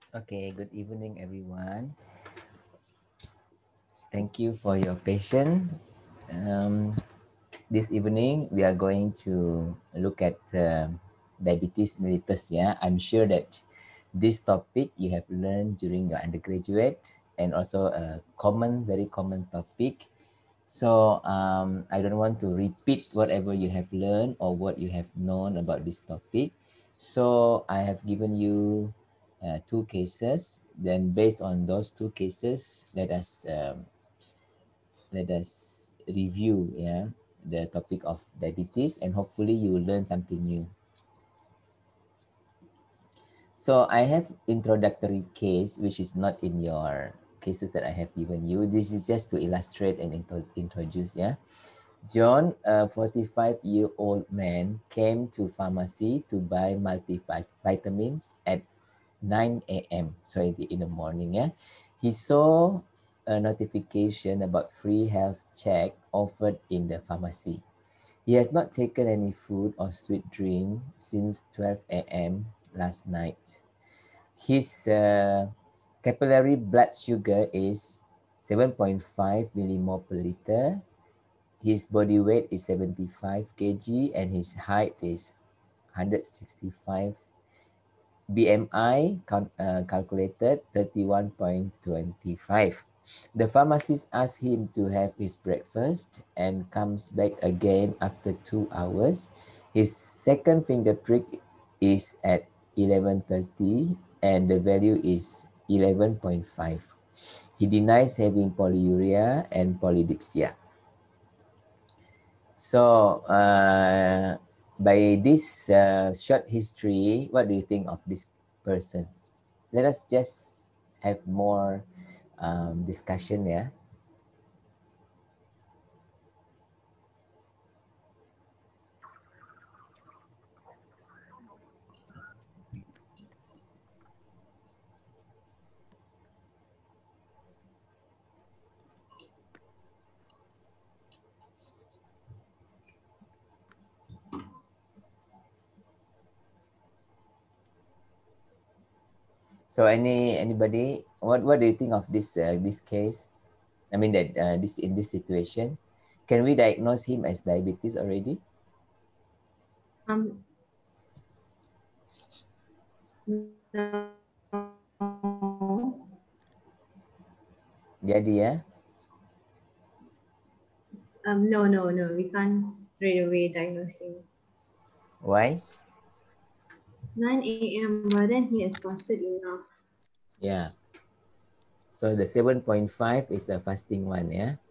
Okay, good evening, everyone. Thank you for your patience. Um, this evening, we are going to look at diabetes mellitus. Yeah, I'm sure that this topic you have learned during your undergraduate and also a common, very common topic. So I don't want to repeat whatever you have learned or what you have known about this topic. So I have given you two cases. Then based on those two cases, let us review the topic of diabetes, and hopefully you will learn something new. So I have introductory case which is not in your cases that I have given you. This is just to illustrate and introduce. John, a 45-year-old man, came to pharmacy to buy multivitamins at 9 a.m. So in the morning. He saw a notification about free health check offered in the pharmacy. He has not taken any food or sweet drink since 12 a.m. last night. His capillary blood sugar is 7.5 millimole per liter. His body weight is 75 kg and his height is 165. BMI calculated 31.25. The pharmacist asked him to have his breakfast and comes back again after 2 hours. His second finger prick is at 11:30 and the value is 11.5. He denies having polyuria and polydipsia. So, by this short history, what do you think of this person? Let us just have more discussion. Yeah. So, anybody, what do you think of this case? I mean that this in this situation, can we diagnose him as diabetes already? Um, no. Jadi ya. No. We can't straight away diagnose him. Why? 9 a.m. But then he has fasted enough. Yeah. So the 7.5 is the fasting one. Yeah.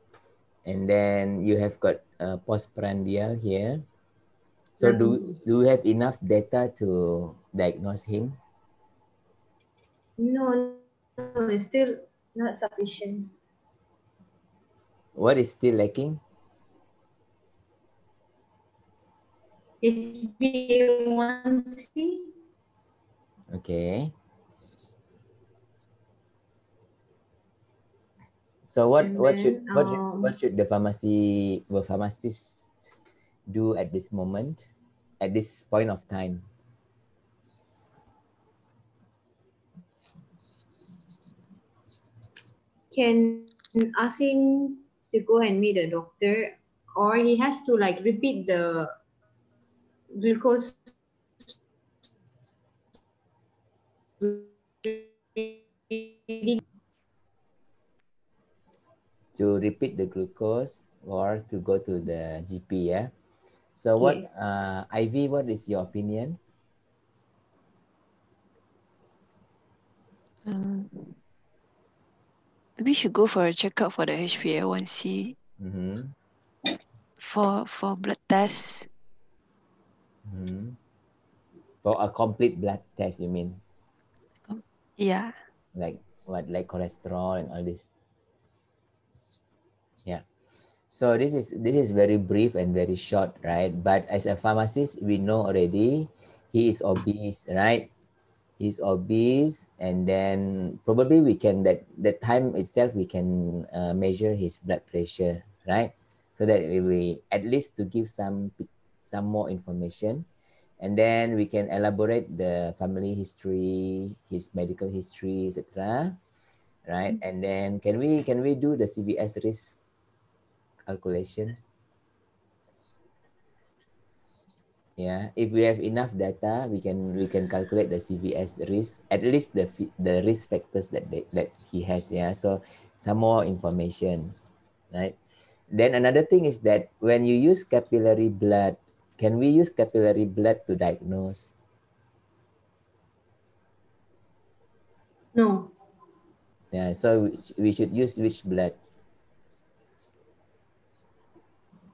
And then you have got postprandial here. So Nothing. do we have enough data to diagnose him? No, it's still not sufficient. What is still lacking? HbA1c. Okay. So what And what should then what should what should the pharmacist do at this moment, at this point of time? can ask him to go and meet a doctor, or he has to like repeat the glucose reading. To repeat the glucose or to go to the GP, yeah? So what, Yes. Ivy, what is your opinion? Maybe you should go for a checkup for the HbA1c Mm-hmm. for blood tests. Mm-hmm. For a complete blood test, you mean? Yeah. Like what, like cholesterol and all this? Yeah. So this is very brief and very short, right? But as a pharmacist, we know already he is obese, right? He's obese, and then probably we can that time itself we can measure his blood pressure, right? So that we at least to give some more information. And then we can elaborate the family history, his medical history, etc. Right? And then can we do the CVS risk calculation? Yeah, if we have enough data, we can calculate the CVS risk, at least the risk factors that he has. Yeah, so some more information, right? Then another thing is that when you use capillary blood, can we use capillary blood to diagnose? No. Yeah, so we should use which blood?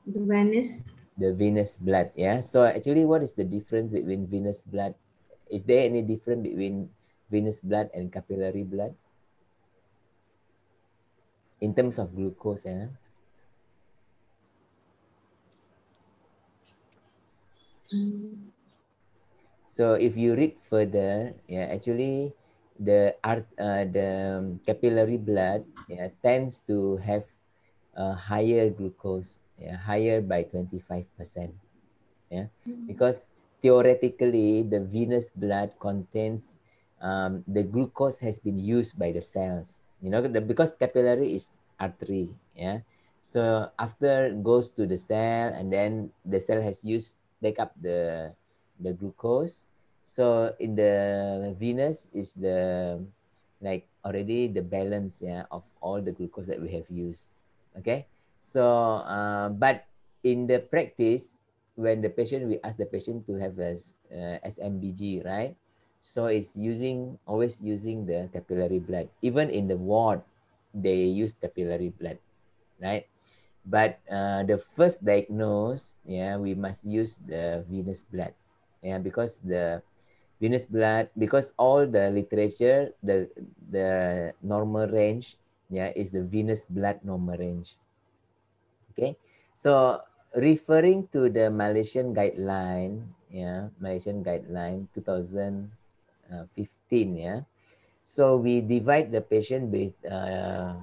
The venous. The venous blood. Yeah. So actually, what is the difference between venous blood? Is there any difference between venous blood and capillary blood in terms of glucose? Yeah. So if you read further, yeah, actually the capillary blood, yeah, tends to have a higher glucose, yeah, higher by 25%. Yeah, because theoretically the venous blood contains the glucose has been used by the cells. You know, because capillary is artery. Yeah, so after goes to the cell and then the cell has used take up the glucose. So in the venous is the like already the balance, yeah, of all the glucose that we have used. Okay, so but in the practice, when the patient, we ask the patient to have a SMBG, right? So it's always using the capillary blood. Even in the ward, they use capillary blood, right? But the first diagnose, yeah, we must use the venous blood, yeah, because the venous blood, because all the literature, the normal range, yeah, is the venous blood normal range. Okay, so referring to the Malaysian guideline, yeah, Malaysian guideline 2015, yeah. So we divide the patient with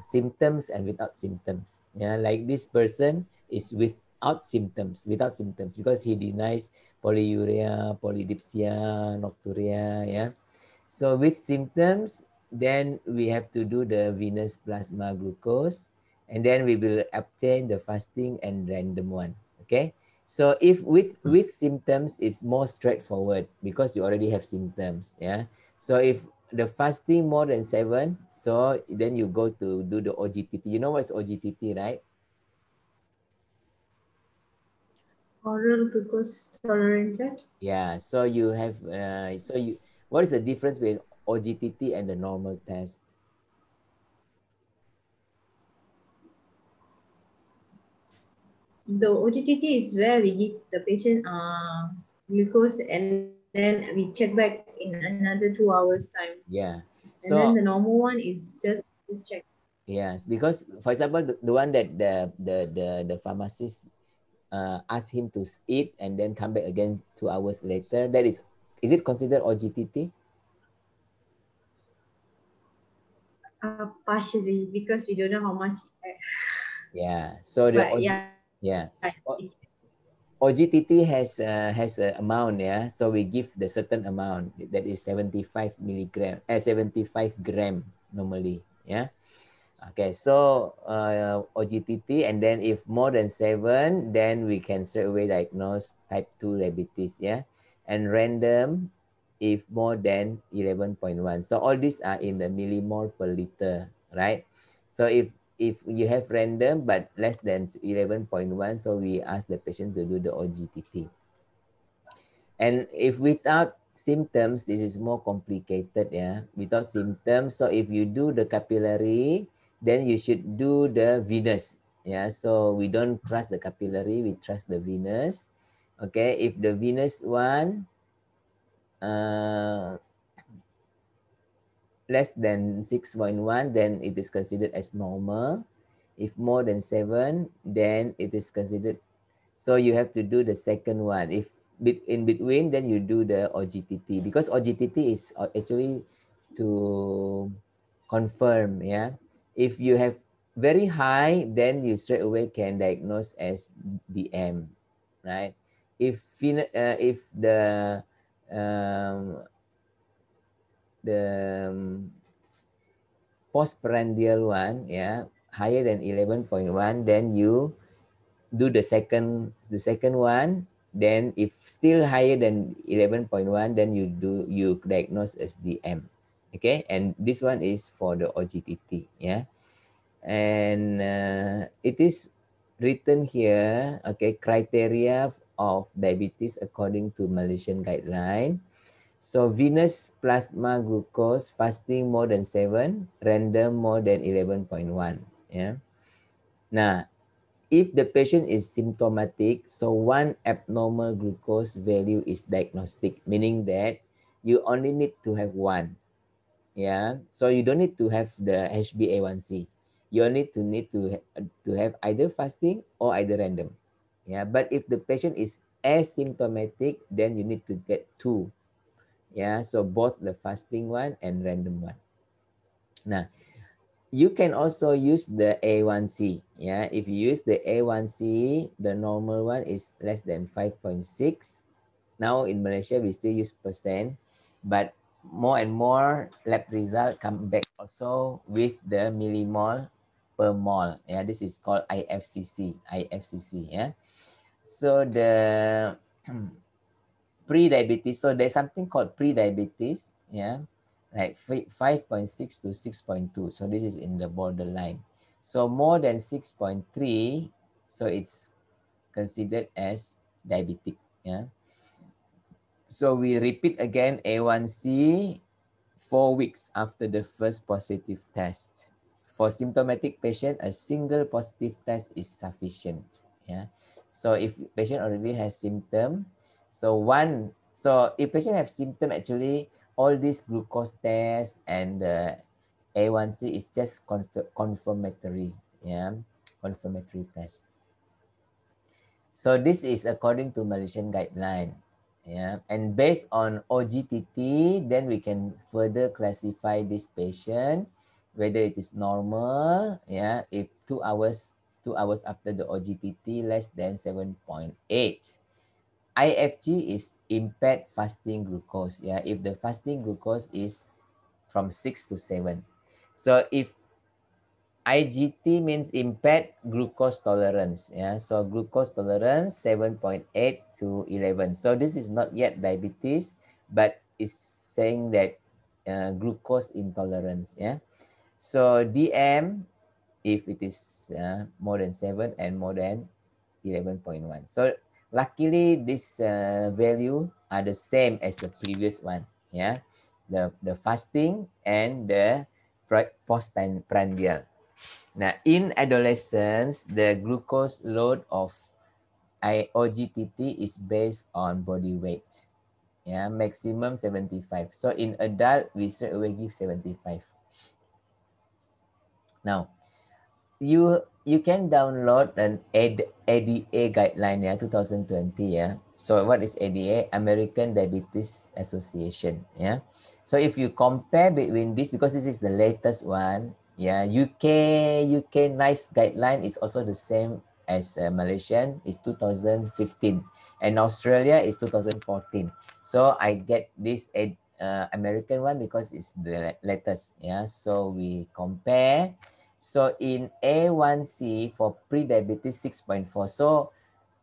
symptoms and without symptoms. Yeah, like this person is without symptoms because he denies polyuria, polydipsia, nocturia. Yeah. So with symptoms, then we have to do the venous plasma glucose, and then we will obtain the fasting and random one. Okay. So if with symptoms, it's more straightforward because you already have symptoms. Yeah. So if the fasting more than 7, so then you go to do the OGTT. You know what's OGTT, right? Oral glucose tolerance test. Yeah. So you have what is the difference between OGTT and the normal test? The OGTT is where we give the patient glucose and then we check back in another 2 hours time. Yeah. And then So the normal one is just check. yes, because for example, the one that the pharmacist ask him to eat and then come back again 2 hours later, that is it considered OGTT? Partially because we don't know how much. Yeah. So the But yeah, yeah. OGTT has a amount, yeah. So we give the certain amount that is 75 milligram, 75 gram normally, yeah. Okay, so OGTT, and then if more than 7, then we can straight away diagnose type 2 diabetes, yeah. And random if more than 11.1. So all these are in the millimole per liter, right? So if you have random but less than 11.1, so we ask the patient to do the OGTT. And if without symptoms, this is more complicated, yeah. Without symptoms, so if you do the capillary, then you should do the venous, yeah. So we don't trust the capillary, we trust the venous. Okay, if the venous one less than 6.1, then it is considered as normal. If more than 7, then it is considered. So you have to do the second one. If in between, then you do the OGTT, because OGTT is actually to confirm, yeah. If you have very high, then you straight away can diagnose as DM, right? if um, the postprandial one, yeah, higher than 11.1, then you do the second one. Then if still higher than 11.1, then you diagnose as DM. Okay, and this one is for the OGTT, yeah. And it is written here, okay, criteria of diabetes according to Malaysian guideline. So venous plasma glucose fasting more than 7, random more than 11.1, yeah. Nah, if the patient is symptomatic, so one abnormal glucose value is diagnostic, meaning that you only need to have one. Yeah, so you don't need to have the HbA1c. You only to have either fasting or either random. Yeah, but if the patient is asymptomatic, then you need to get two. Yeah, so both the fasting one and random one. Now, you can also use the A1C. Yeah, if you use the A1C, the normal one is less than 5.6. Now in Malaysia, we still use percent, but more and more lab result come back also with the millimole per mole. Yeah, this is called IFCC. IFCC. Yeah. So the pre-diabetes. So there's something called pre-diabetes. Yeah, like 5.6 to 6.2. So this is in the borderline. So more than 6.3, so it's considered as diabetic. Yeah. So we repeat again A1C 4 weeks after the first positive test. For symptomatic patient, a single positive test is sufficient. Yeah. So if patient already has symptom, so if patient have symptom, actually all these glucose tests and the A1C is just confirmatory. Yeah, confirmatory test. So this is according to Malaysian guideline. Yeah, and based on OGTT, then we can further classify this patient, whether it is normal, yeah, if 2 hours after the OGTT less than 7.8. IFG is impaired fasting glucose. Yeah, if the fasting glucose is from 6 to 7. So if IGT means impaired glucose tolerance. Yeah, so glucose tolerance 7.8 to 11. So this is not yet diabetes, but it's saying that glucose intolerance. Yeah, so DM if it is more than 7 and more than 11.1. So luckily this value are the same as the previous one. Yeah, the fasting and the postprandial. Now, in adolescence, the glucose load of OGTT is based on body weight. Yeah, maximum 75. So in adult, we straight away give 75. Now, you can download an ADA guideline, yeah, 2020, yeah. So what is ADA? American Diabetes Association, yeah. So if you compare between this, because this is the latest one, yeah, UK NICE guideline is also the same as Malaysian, is 2015, and Australia is 2014. So I get this American one because it's the latest, yeah. So we compare. So in A1C for pre-diabetes 6.4. So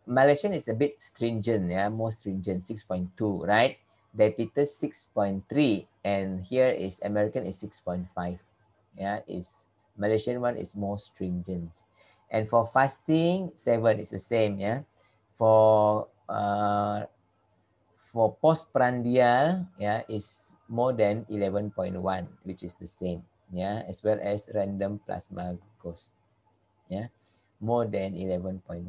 Malaysian is a bit stringent, yeah, more stringent, 6.2, right? Diabetes 6.3, and here is American is 6.5. Yeah, is Malaysian one is more stringent. And for fasting, 7 is the same, yeah. For postprandial, yeah, is more than 11.1, which is the same, yeah, as well as random plasma glucose, yeah, more than 11.1.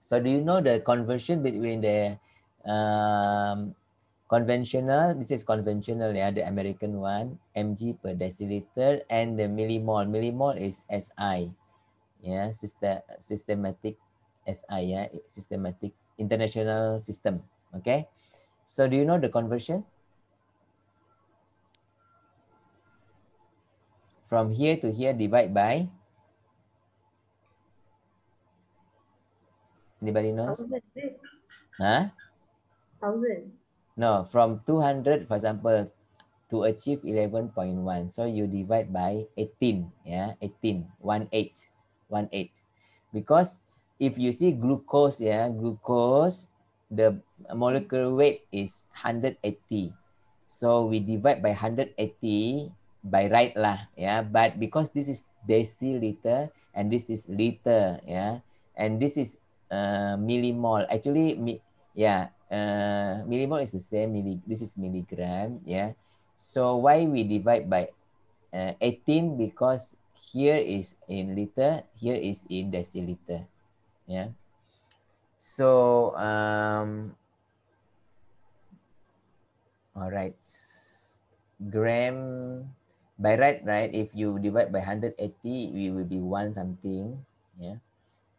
So do you know the conversion between the conventional, this is conventional, yeah, the American one, mg per deciliter, and the millimole. Millimole is SI, yeah, systematic SI, yeah, systematic international system, okay? So do you know the conversion? From here to here divide by? Anybody knows? 1,000. Huh? 1,000. No, from 200, for example, to achieve 11.1. So you divide by 18, yeah, 18, 18, 18. Because if you see glucose, yeah, glucose, the molecular weight is 180. So we divide by 180 by right lah, yeah. But because this is deciliter and this is liter, yeah, and this is millimole. Actually, yeah, millimole is the same. This is milligram, yeah. So why we divide by 18? Because here is in liter, here is in deciliter, yeah. So all right, gram by right, if you divide by 180, we will be one something, yeah.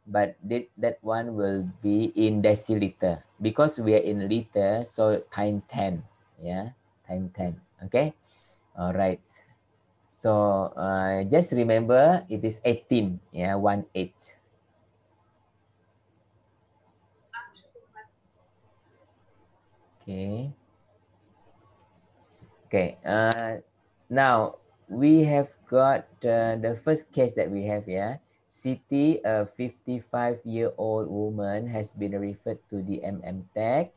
But that one will be in deciliter because we are in liter, so times 10, yeah, times 10. Okay, all right. So just remember it is 18, yeah, 18. Okay. Okay. Now we have got the first case that we have here. Siti, a 55-year-old woman, has been referred to the MMTech.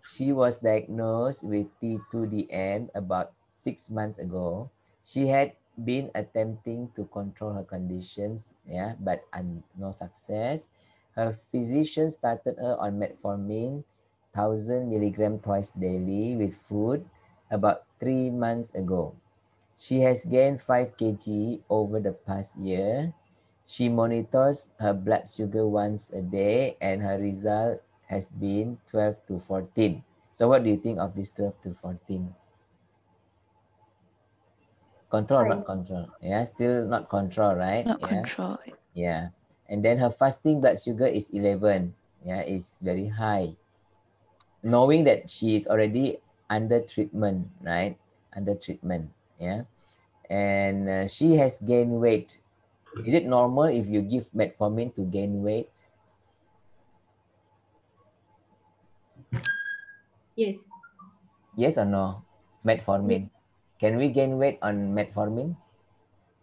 She was diagnosed with T2DM about 6 months ago. She had been attempting to control her conditions, yeah, but no success. Her physician started her on metformin, 1,000 milligram twice daily with food about 3 months ago. She has gained 5 kg over the past year. She monitors her blood sugar once a day and her result has been 12 to 14. So what do you think of this 12 to 14? Control, High. not control. Yeah, still not control, right? Not Yeah. control. Yeah. And then her fasting blood sugar is 11. Yeah, it's very high. Knowing that she is already under treatment, right? Under treatment. Yeah. And she has gained weight. Is it normal if you give metformin to gain weight? Yes. Yes or no? Yes. Metformin. Can we gain weight on metformin?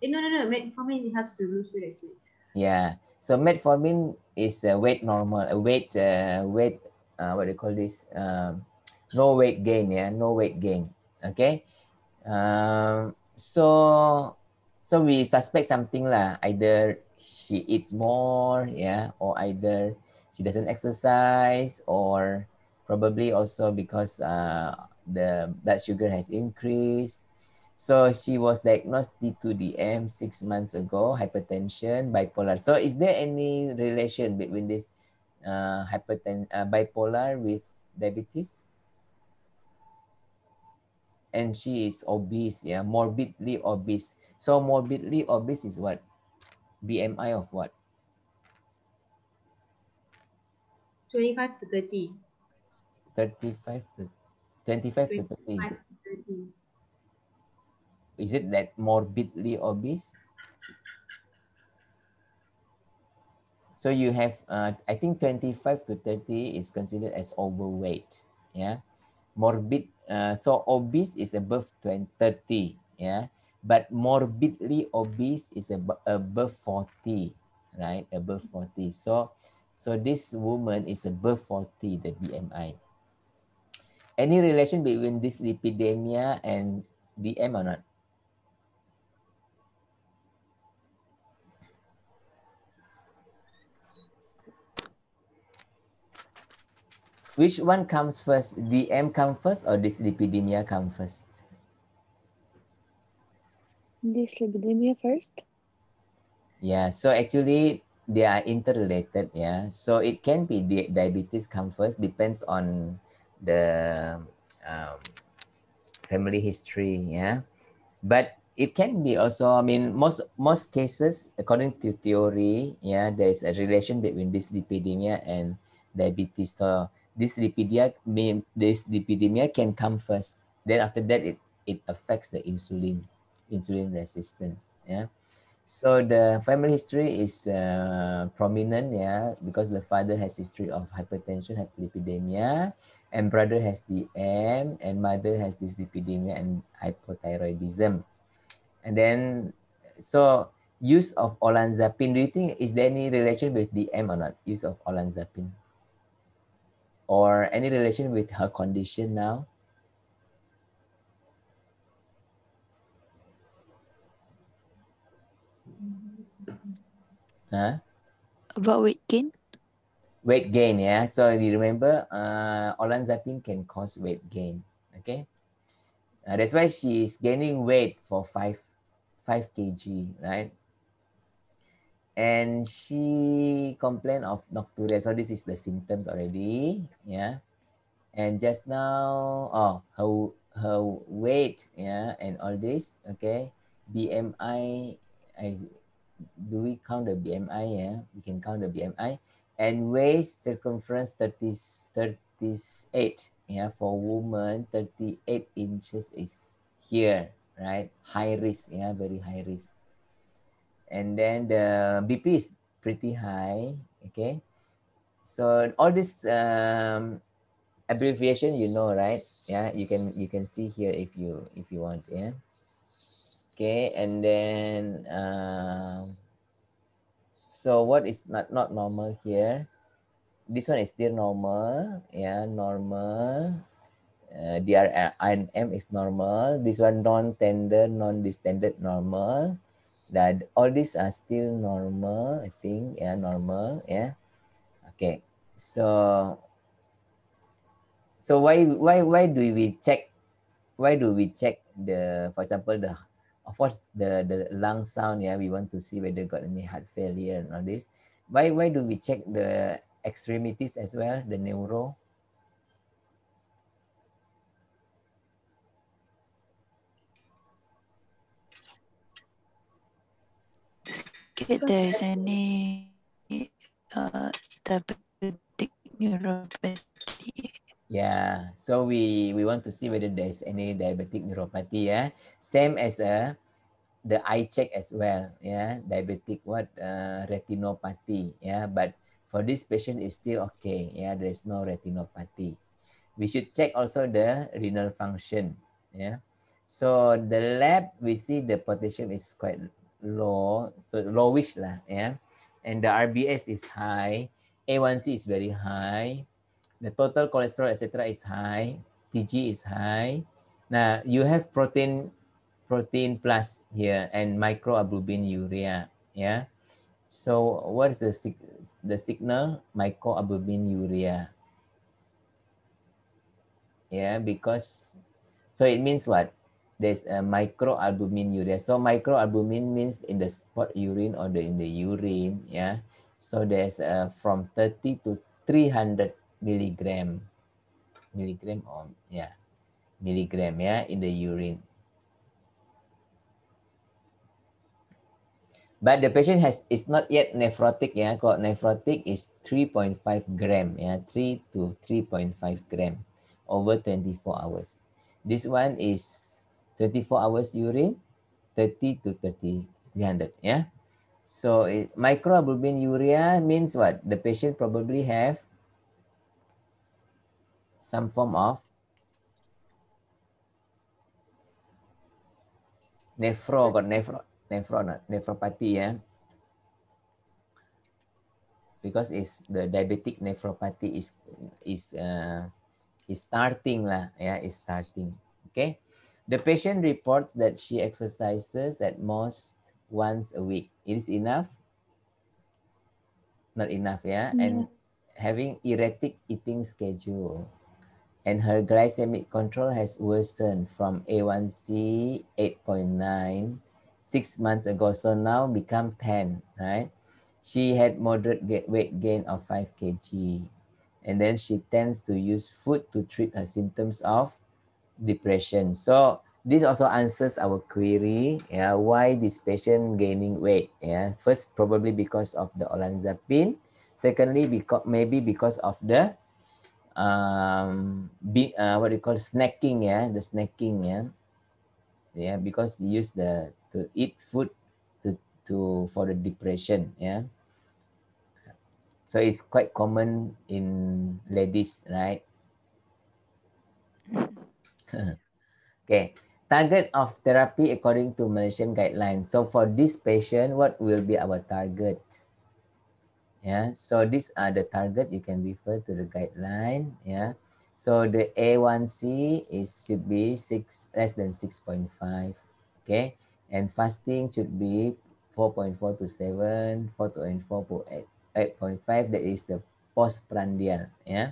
No. Metformin helps to lose weight actually. Yeah. So metformin is a weight normal, a weight, what do you call this? No weight gain, yeah, no weight gain. Okay. So we suspect something lah. Either she eats more, yeah, or either she doesn't exercise, or probably also because the blood sugar has increased. So she was diagnosed T2DM 6 months ago, hypertension, bipolar. So is there any relation between this bipolar with diabetes? And she is obese, yeah, morbidly obese. So morbidly obese is what? BMI of what? 25 to 30. 35 to 25 to 30. 25 to 30. Is it that morbidly obese? So you have, I think 25 to 30 is considered as overweight, yeah. Morbid, so obese is above 30, yeah. But morbidly obese is above 40, right? Above 40. So this woman is above 40, the BMI. Any relation between this lipidemia and DM or not? Which one comes first? DM come first or dyslipidemia come first? Dyslipidemia first? Yeah, so actually they are interrelated. Yeah, so it can be diabetes come first, depends on the um, family history. Yeah, but it can be also. I mean, most cases, according to theory, yeah, there is a relation between dyslipidemia and diabetes. So dyslipidemia can come first. Then after that, it affects the insulin resistance. Yeah. So the family history is prominent, yeah, because the father has history of hypertension, hyperlipidemia, and brother has DM, and mother has dyslipidemia and hypothyroidism. And then, so use of olanzapine, do you think, is there any relation with DM or not? Use of olanzapine? Or any relation with her condition now? Huh? About weight gain? Weight gain, yeah. So you remember, olanzapine can cause weight gain, okay? That's why she's gaining weight for 5 kg, right? And she complained of nocturia. So this is the symptoms already, yeah. And just now, oh, her weight, yeah, and all this, okay. BMI, do we count the BMI? Yeah, we can count the BMI. And waist circumference 38. Yeah, for woman, 38 inches is here, right? High risk, yeah, very high risk. And then the BP is pretty high, okay. So all this abbreviation, you know, right? Yeah, you can see here if you want, yeah. Okay, and then so what is not normal here? This one is still normal, yeah, normal. DRM is normal. This one non-tender, non-distended, normal. That all these are still normal, I think, yeah, normal, yeah. Okay, so why do we check? Why do we check the, for example, the, of course, the lung sound, yeah, we want to see whether got any heart failure and all this. Why do we check the extremities as well, the neuro? If there is any diabetic neuropathy. Yeah, so we want to see whether there's any diabetic neuropathy, yeah. Same as the eye check as well, yeah, diabetic retinopathy, yeah. But for this patient is still okay, yeah, there's no retinopathy. We should check also the renal function, yeah. So the lab, we see the potassium is quite low, so lowish lah, yeah. And the RBS is high, A1C is very high, the total cholesterol, etc. is high, TG is high. Now you have protein plus here and microalbuminuria, yeah. So what is the signal? Microalbuminuria, yeah, because so it means what? There's a microalbuminuria. So microalbumin means in the spot urine or in the urine, yeah. So there's from 30 to 300 milligram or yeah, milligram, yeah, in the urine. But the patient is not yet nephrotic, yeah. Kalau nephrotic is 3.5 gram, yeah, 3 to 3.5 gram over 24 hours. This one is 24 hours urine, 30 to 300, yeah. So microalbuminuria means what? The patient probably have some form of nephropathy, yeah. Because it's the diabetic nephropathy is starting lah, yeah, is starting. Okay, the patient reports that she exercises at most once a week. It is enough? Not enough, yeah. And having erratic eating schedule, and her glycemic control has worsened from A1C 8.9 6 months ago, so now become 10, right? She had moderate weight gain of 5 kg, and then she tends to use food to treat her symptoms of depression. So this also answers our query, yeah, why this patient gaining weight, yeah. First, probably because of the olanzapine. Secondly, maybe because of the what do you call snacking, yeah, the snacking, yeah, because you use to eat food to for the depression. Yeah. So it's quite common in ladies, right? Okay. Target of therapy according to Malaysian guidelines. So for this patient, what will be our target? Yeah. So these are the target. You can refer to the guideline. Yeah. So the A1C should be less than 6.5. Okay. And fasting should be 4.4 to 7, 4 to 8.5. That is the postprandial. Yeah.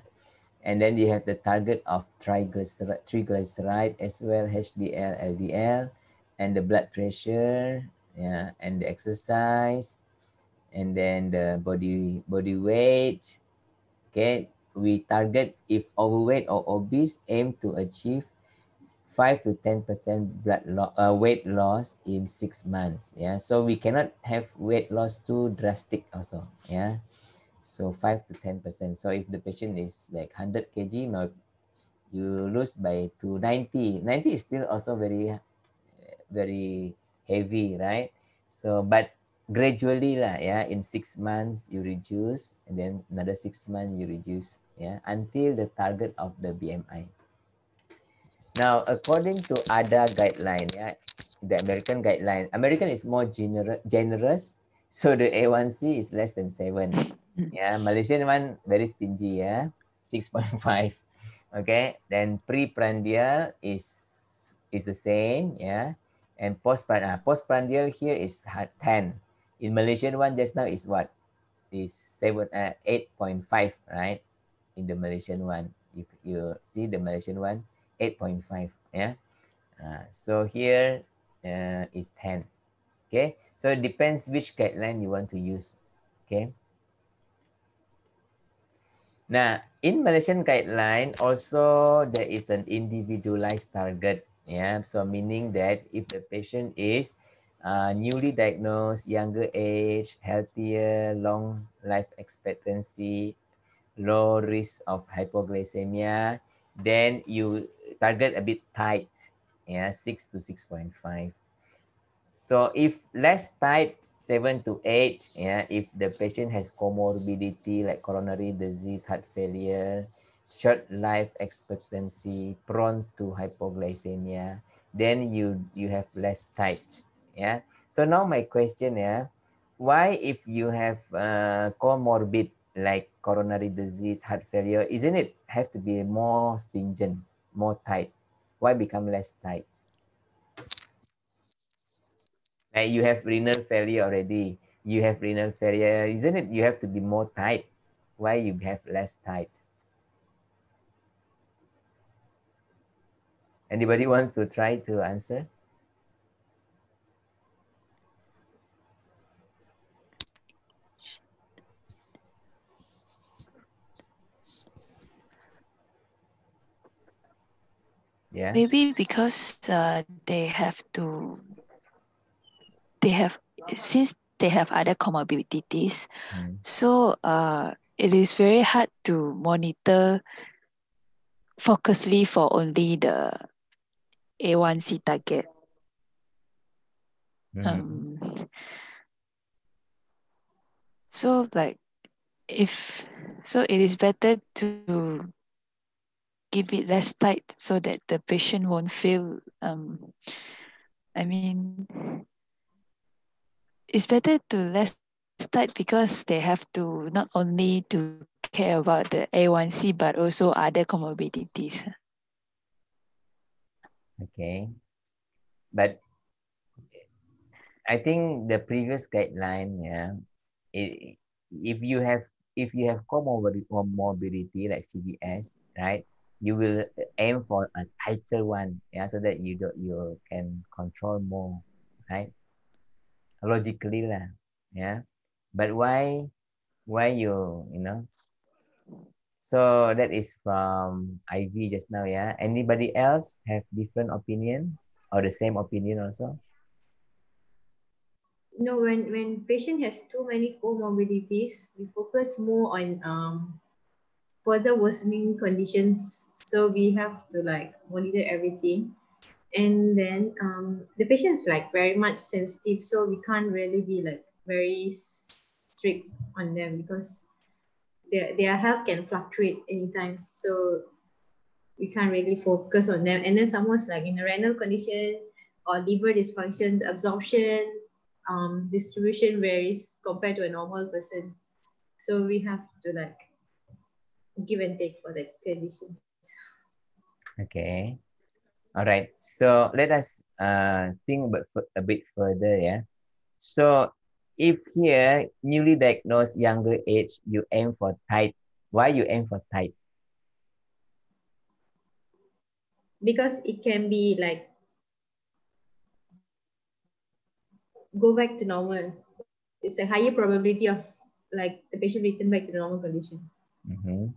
And then you have the target of triglyceride as well, HDL, LDL, and the blood pressure, yeah, and the exercise, and then the body weight. Okay, we target if overweight or obese, aim to achieve 5 to 10% weight loss in 6 months. Yeah, so we cannot have weight loss too drastic also. Yeah, so 5 to 10%. So if the patient is like 100 kg, now you lose by to 90. 90 is still also very heavy, right? So but gradually lah, yeah, in 6 months you reduce, and then another 6 months you reduce, yeah, until the target of the BMI. Now according to ADA guideline, yeah, the American guideline, American is more generous, so the A1C is less than 7. Yeah, Malaysian one very stingy, yeah, 6.5. Okay, then preprandial is the same, yeah, and postprandial here is 10. In Malaysian one just now is what? Is 8.5, right? In the Malaysian one, you see the Malaysian one 8.5, yeah. So here is 10. Okay, so it depends which guideline you want to use. Okay. Now, in Malaysian guideline, also there is an individualized target. Yeah, so meaning that if the patient is newly diagnosed, younger age, healthier, long life expectancy, low risk of hypoglycemia, then you target a bit tight. Yeah, 6 to 6.5. So if less tight, 7 to 8, yeah, if the patient has comorbidity like coronary disease, heart failure, short life expectancy, prone to hypoglycemia, then you have less tight, yeah. So now my question, yeah, why if you have comorbid like coronary disease, heart failure, isn't it have to be more stringent, more tight? Why become less tight? Like you have renal failure already. You have renal failure, isn't it? You have to be more tight. Why you have less tight? Anybody wants to try to answer? Yeah. Maybe because they have since they have other comorbidities, so it is very hard to monitor focusedly for only the A1C target. So like so it is better to keep it less tight so that the patient won't feel I mean it's better to less tight because they have to not only to care about the A1C but also other comorbidities. Okay. But I think the previous guideline, yeah, if you have comorbidity like CVS, right, you will aim for a tighter one, yeah, so that you can control more, right? Logically lah, yeah. But why you know? So that is from Ivy just now, yeah. Anybody else have different opinion or the same opinion also? No, when patient has too many comorbidities, we focus more on further worsening conditions. So we have to like monitor everything. And then the patient is like very much sensitive, so we can't really be like very strict on them because their health can fluctuate anytime. So we can't really focus on them. And then someone's like in a renal condition or liver dysfunction, the absorption, distribution varies compared to a normal person. So we have to like give and take for that condition. Okay. All right. So let us think a bit further. Yeah. So if here newly diagnosed younger age, you aim for tight. Why you aim for tight? Because it can be like go back to normal. It's a higher probability of like the patient return back to the normal condition. Mm-hmm. It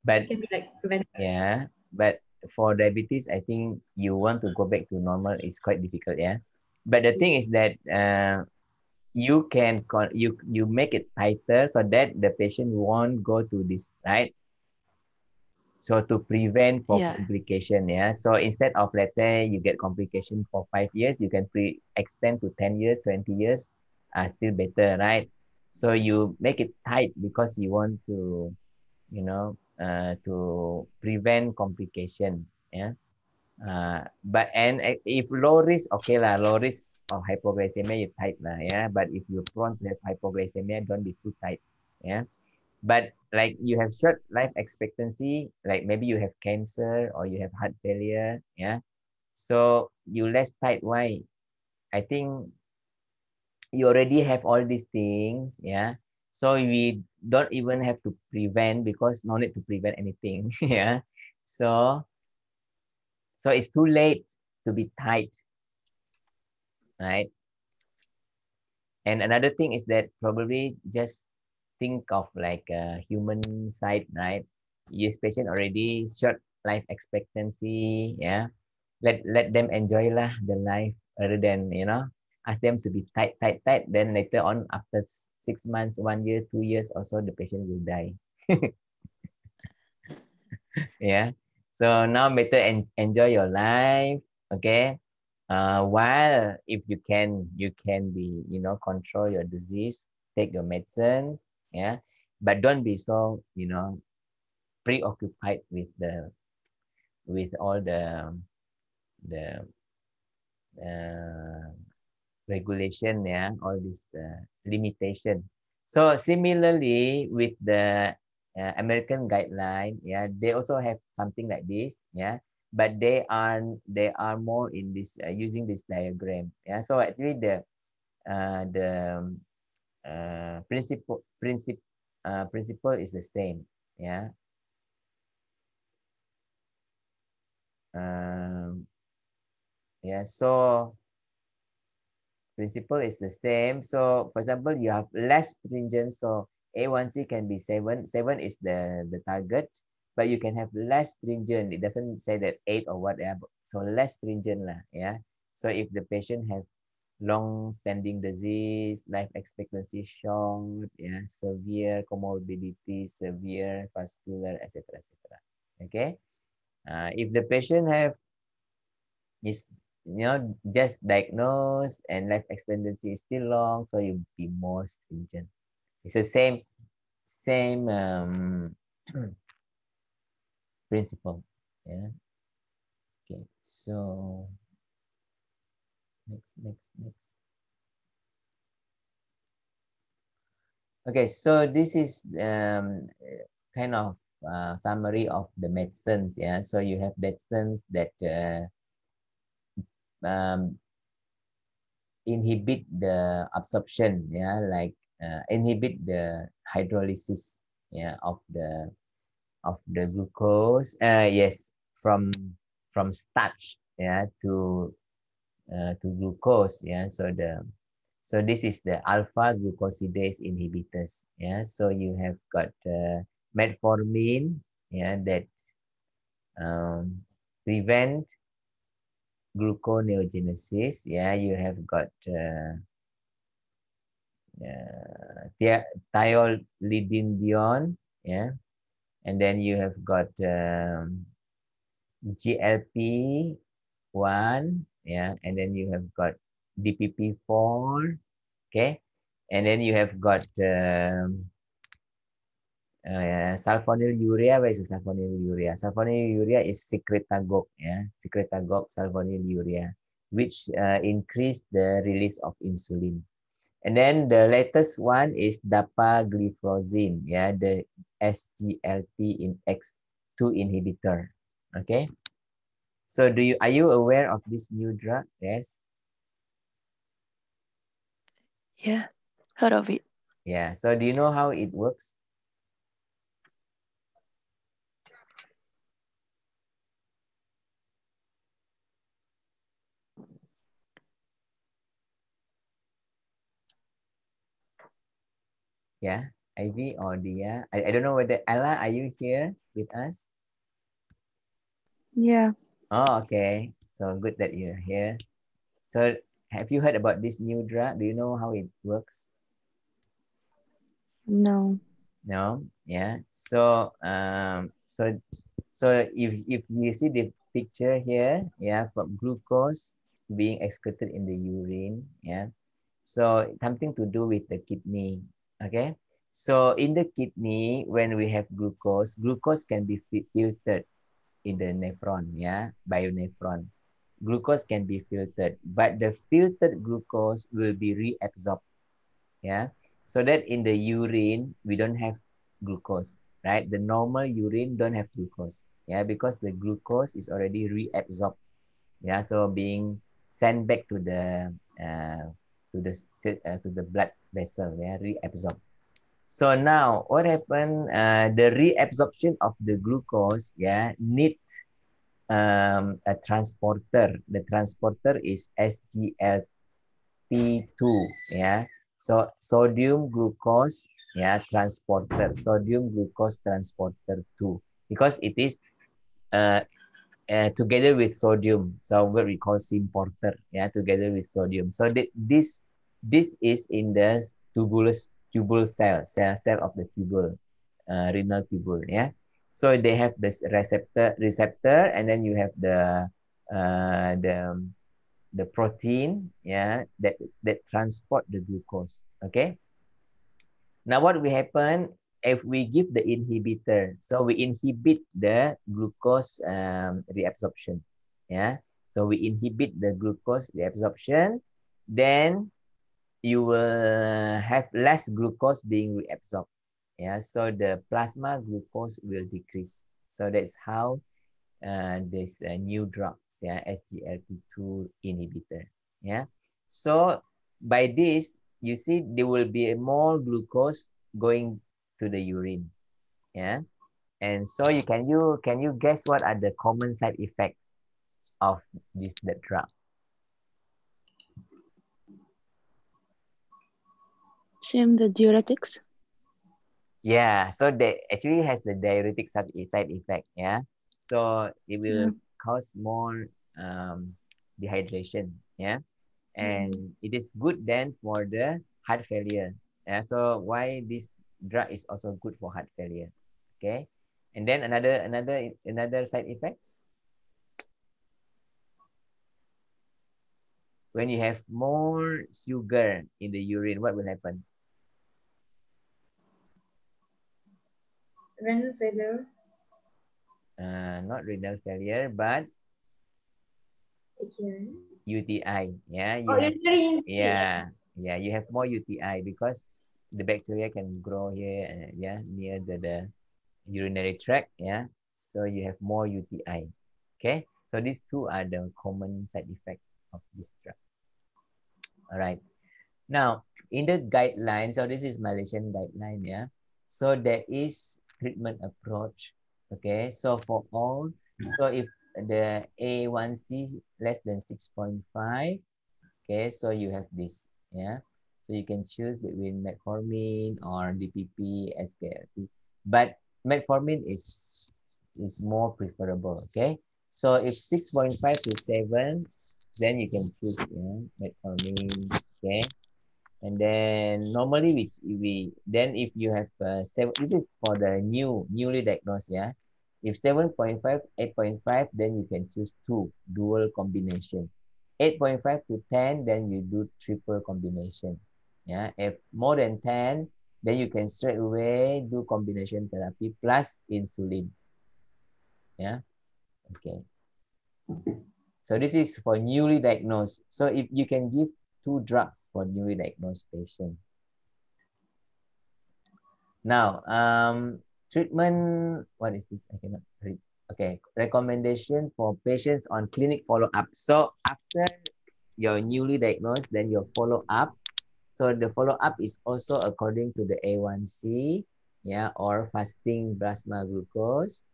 But can be like prevented. yeah, but for diabetes, I think you want to go back to normal is quite difficult. Yeah. But the thing is that you can you make it tighter so that the patient won't go to this, right? So to prevent for Yeah. complication, yeah. So instead of, let's say, you get complication for 5 years, you can extend to 10 years, 20 years, still better, right? So you make it tight because you want to, to prevent complication, yeah. But if low risk, okay lah, low risk of hypoglycemia, you tight lah, yeah. But if you're prone to have hypoglycemia, don't be too tight, yeah. But like you have short life expectancy, like maybe you have cancer or you have heart failure, yeah. So you less tight. Why? I think you already have all these things, yeah. So we don't even have to prevent because no need to prevent anything, yeah. So it's too late to be tight, right? And another thing is that probably just think of like a human side, right? Use patient already short life expectancy, yeah. Let them enjoy lah the life rather than ask them to be tight, tight, tight. Then later on, after 6 months, 1 year, 2 years, also the patient will die. Yeah. So now better enjoy your life, okay? While if you can be control your disease, take your medicines, yeah, but don't be so preoccupied with all the uh, regulation, yeah, all this limitation. So similarly with the American guideline, yeah, they also have something like this, yeah, but they are more in this using this diagram, yeah. So actually the principle is the same, yeah. Yeah, so principle is the same. So for example, you have less stringent, so A1C can be 7. 7 is the target, but you can have less stringent. It doesn't say that 8 or whatever. So less stringent lah, yeah. So if the patient have long-standing disease, life expectancy short, yeah, severe comorbidity, severe vascular, etc., etc. Okay. If the patient is just diagnosed and life expectancy is still long, so you be more stringent. It's the same principle. Yeah. Okay. So next. Okay. So this is kind of summary of the medicines. Yeah. So you have medicines that inhibit the absorption, yeah, like inhibit the hydrolysis, yeah, of the glucose, yes, from starch, yeah, to glucose, yeah. So this is the alpha glucosidase inhibitors, yeah. So you have got metformin, yeah, that prevent gluconeogenesis, yeah. You have got thiolidinedione, yeah, and then you have got GLP-1 1, yeah, and then you have got DPP4, okay, and then you have got sulfonylurea. Where is the sulfonylurea? Sulfonylurea is secretagogue, yeah, secretagogue sulfonylurea, which increase the release of insulin. And then the latest one is dapagliflozin, yeah, the SGLT in X2 inhibitor. Okay. So are you aware of this new drug? Yes. Yeah, heard of it. Yeah. So do you know how it works? Yeah, Ivy or Dia. I don't know whether Ella, are you here with us? Yeah. Oh, okay. So good that you're here. So have you heard about this new drug? Do you know how it works? No. No. Yeah. So so if you see the picture here, yeah, for glucose being excreted in the urine, yeah. So something to do with the kidney. Okay. So in the kidney, when we have glucose, glucose can be filtered in the nephron, yeah, bionephron. Glucose can be filtered, but the filtered glucose will be reabsorbed, yeah. So that in the urine, we don't have glucose, right? The normal urine don't have glucose, yeah, because the glucose is already reabsorbed, yeah. So being sent back to the blood vessel, yeah, reabsorbed. So now what happened? The reabsorption of the glucose, yeah, needs a transporter. The transporter is SGLT2, yeah. So sodium glucose, yeah, transporter, sodium glucose transporter 2, because it is uh, together with sodium. So what we call symporter, yeah, together with sodium. So this is in the tubule cell of the tubule, renal tubule, yeah. So they have this receptor, and then you have uh, the the protein, yeah, that transport the glucose. Okay. Now what will happen if we give the inhibitor? So we inhibit the glucose reabsorption. Yeah. So we inhibit the glucose reabsorption, then you will have less glucose being reabsorbed. Yeah. So the plasma glucose will decrease. So that's how this new drugs, yeah, SGLT2 inhibitor. Yeah. So by this, you see there will be more glucose going to the urine. Yeah. And so can you guess what are the common side effects of the drug? Same the diuretics. Yeah, so they actually has the diuretic side effect. Yeah, so it will Yeah. cause more dehydration. Yeah, and it is good then for the heart failure. Yeah, so why this drug is also good for heart failure. Okay, and then another side effect, when you have more sugar in the urine, what will happen? Renal failure. Not renal failure, but Okay. UTI. Yeah, Oh, urinary infection. yeah, you have more UTI because the bacteria can grow here, yeah, near the urinary tract, yeah. So you have more UTI. Okay, so these two are the common side effects of this drug. All right. Now, in the guideline, so this is Malaysian guideline, yeah. So there is treatment approach. Okay, so for all, so if the A1C less than 6.5, okay, so you have this, yeah. So you can choose between metformin or DPP, SGLT, but metformin is more preferable, okay. So if 6.5 to 7, then you can choose, yeah, metformin, okay. And then normally we then if you have seven, this is for the newly diagnosed, yeah. If 7.5, 8.5, then you can choose 2, dual combination. 8.5 to 10, then you do triple combination. Yeah, if more than 10, then you can straight away do combination therapy plus insulin. Yeah, okay. So this is for newly diagnosed. So if you can give 2 drugs for newly diagnosed patient. Now, treatment, what is this? I cannot read. Okay, recommendation for patients on clinic follow-up. So after you're newly diagnosed, then your follow-up. So the follow-up is also according to the A1C, yeah, or fasting plasma glucose,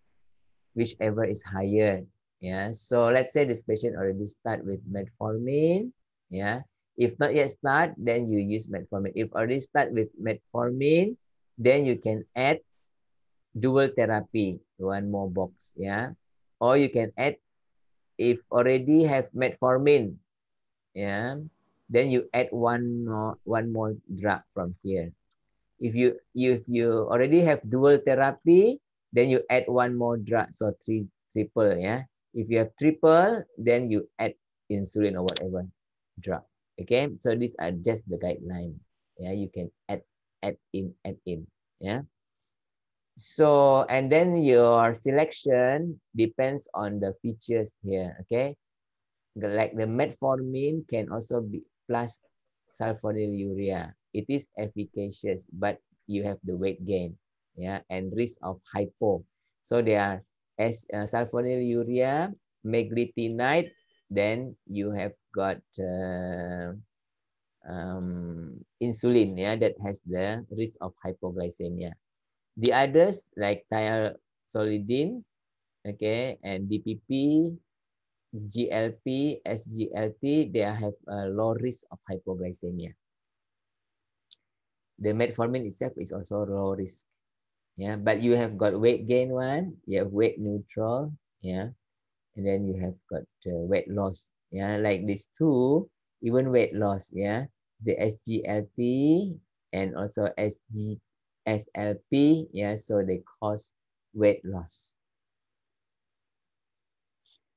whichever is higher. Yeah, so let's say this patient already start with metformin. Yeah, if not yet start, then you use metformin. If already start with metformin, then you can add dual therapy, 1 more box. Yeah, or you can add, if already have metformin, yeah, then you add one more drug from here. If you already have dual therapy, then you add 1 more drug, so triple. Yeah, if you have triple, then you add insulin or whatever drug. Okay, so these are just the guideline. Yeah, you can add in. Yeah, so and then your selection depends on the features here. Okay, like the metformin can also be plus sulfonylurea. It is efficacious, but you have the weight gain, yeah, and risk of hypo. So they are as sulfonylurea, meglitinide, then you have got insulin, yeah, that has the risk of hypoglycemia. The others like thiazolidine, okay, and DPP, GLP, SGLT, they have a low risk of hypoglycemia. The metformin itself is also low risk. Yeah, but you have got weight gain one, you have weight neutral, yeah, and then you have got weight loss. Yeah, like these two, even weight loss, yeah, the SGLT and also SLP, yeah, so they cause weight loss.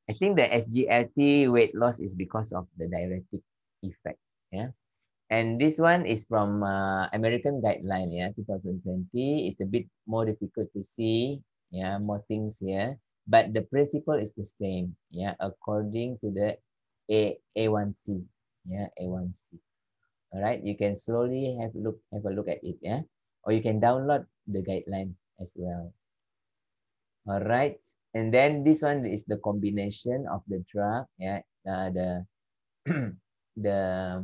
I think the SGLT weight loss is because of the diuretic effect. Yeah. And this one is from American guideline, yeah, 2020. It's a bit more difficult to see, yeah, more things here. But the principle is the same, yeah, according to the A1C, yeah, A1C. All right, you can slowly have a look at it, yeah, or you can download the guideline as well. All right, and then this one is the combination of the drug, yeah, the the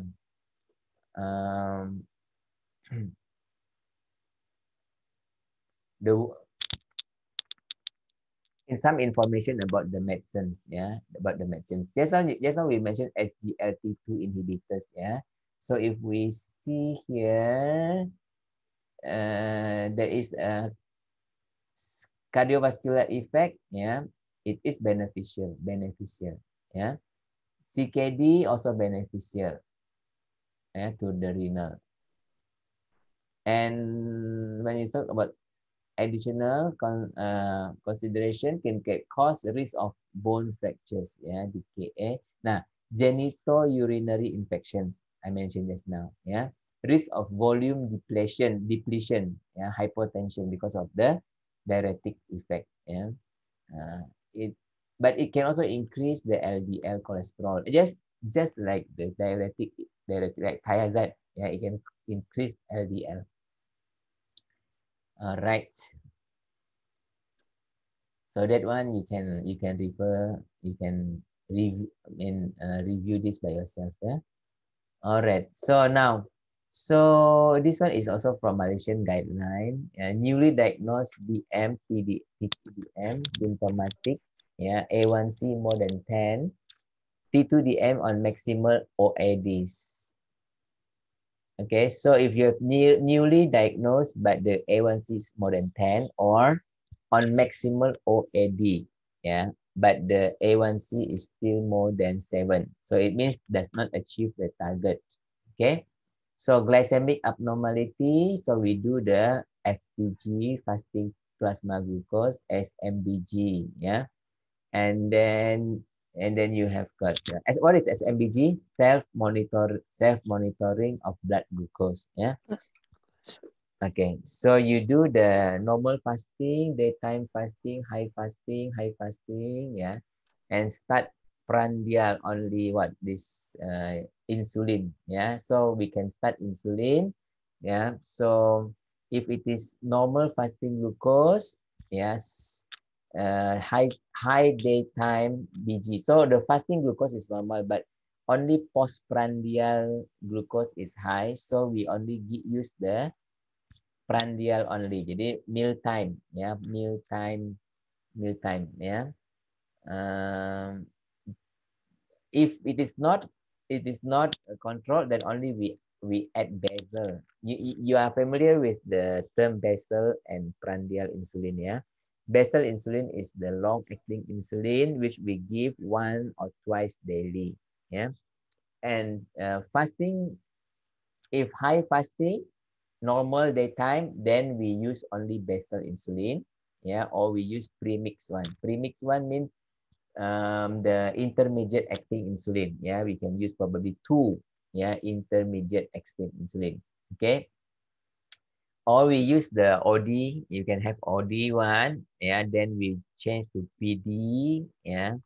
the in some information about the medicines, yeah, about the medicines. Just now we mentioned SGLT2 inhibitors, yeah. So if we see here, there is a cardiovascular effect, yeah, it is beneficial, yeah. CKD also beneficial, yeah, to the renal. And when you talk about additional consideration can cause risk of bone fractures, yeah, DKA. Nah, genitourinary infections I mentioned just now, yeah. Risk of volume depletion, yeah, hypotension because of the diuretic effect, yeah. But it can also increase the LDL cholesterol, just like the diuretic like thiazide, yeah, it can increase LDL. All right. So that one you can refer, you can review this by yourself. Yeah. All right. So now, so this one is also from Malaysian guideline. Newly diagnosed DM, TDM, symptomatic. Yeah, A1C more than 10, T2DM on maximal OADs. Okay, so if you're newly diagnosed but the A1C is more than 10 or on maximal OAD, yeah, but the A1C is still more than 7. So it means does not achieve the target. Okay, so glycemic abnormality, so we do the FPG, fasting plasma glucose, SMBG, yeah. And then you have got as what is SMBG? Self monitoring of blood glucose, yeah. Okay, so you do the normal fasting, daytime fasting, high fasting, yeah, and start prandial only what this insulin, yeah. So we can start insulin, yeah. So if it is normal fasting glucose, yes, high daytime BG. So the fasting glucose is normal, but only postprandial glucose is high. So we only use the prandial only. Jadi meal time, ya, meal time, ya. If it is not controlled, then only we add basal. You are familiar with the term basal and prandial insulin, ya. Basal insulin is the long-acting insulin which we give 1 or 2 daily, yeah. And fasting, if high fasting, normal daytime, then we use only basal insulin, yeah, or we use premix one. Premix one means the intermediate acting insulin. Yeah, we can use probably 2, yeah, intermediate acting insulin. Okay, or we use the OD. You can have OD one, yeah. Then we change to PD, yeah,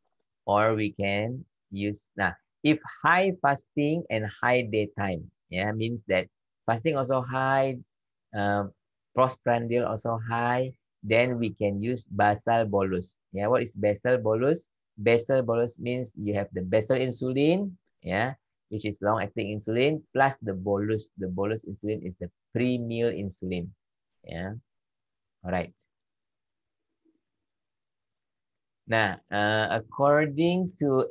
or we can use now. If high fasting and high daytime, yeah, means that fasting also high, postprandial also high, then we can use basal bolus. Yeah, what is basal bolus? Basal bolus means you have the basal insulin, yeah, which is long-acting insulin, plus the bolus. The bolus insulin is the pre-meal insulin. Yeah, all right. Nah, according to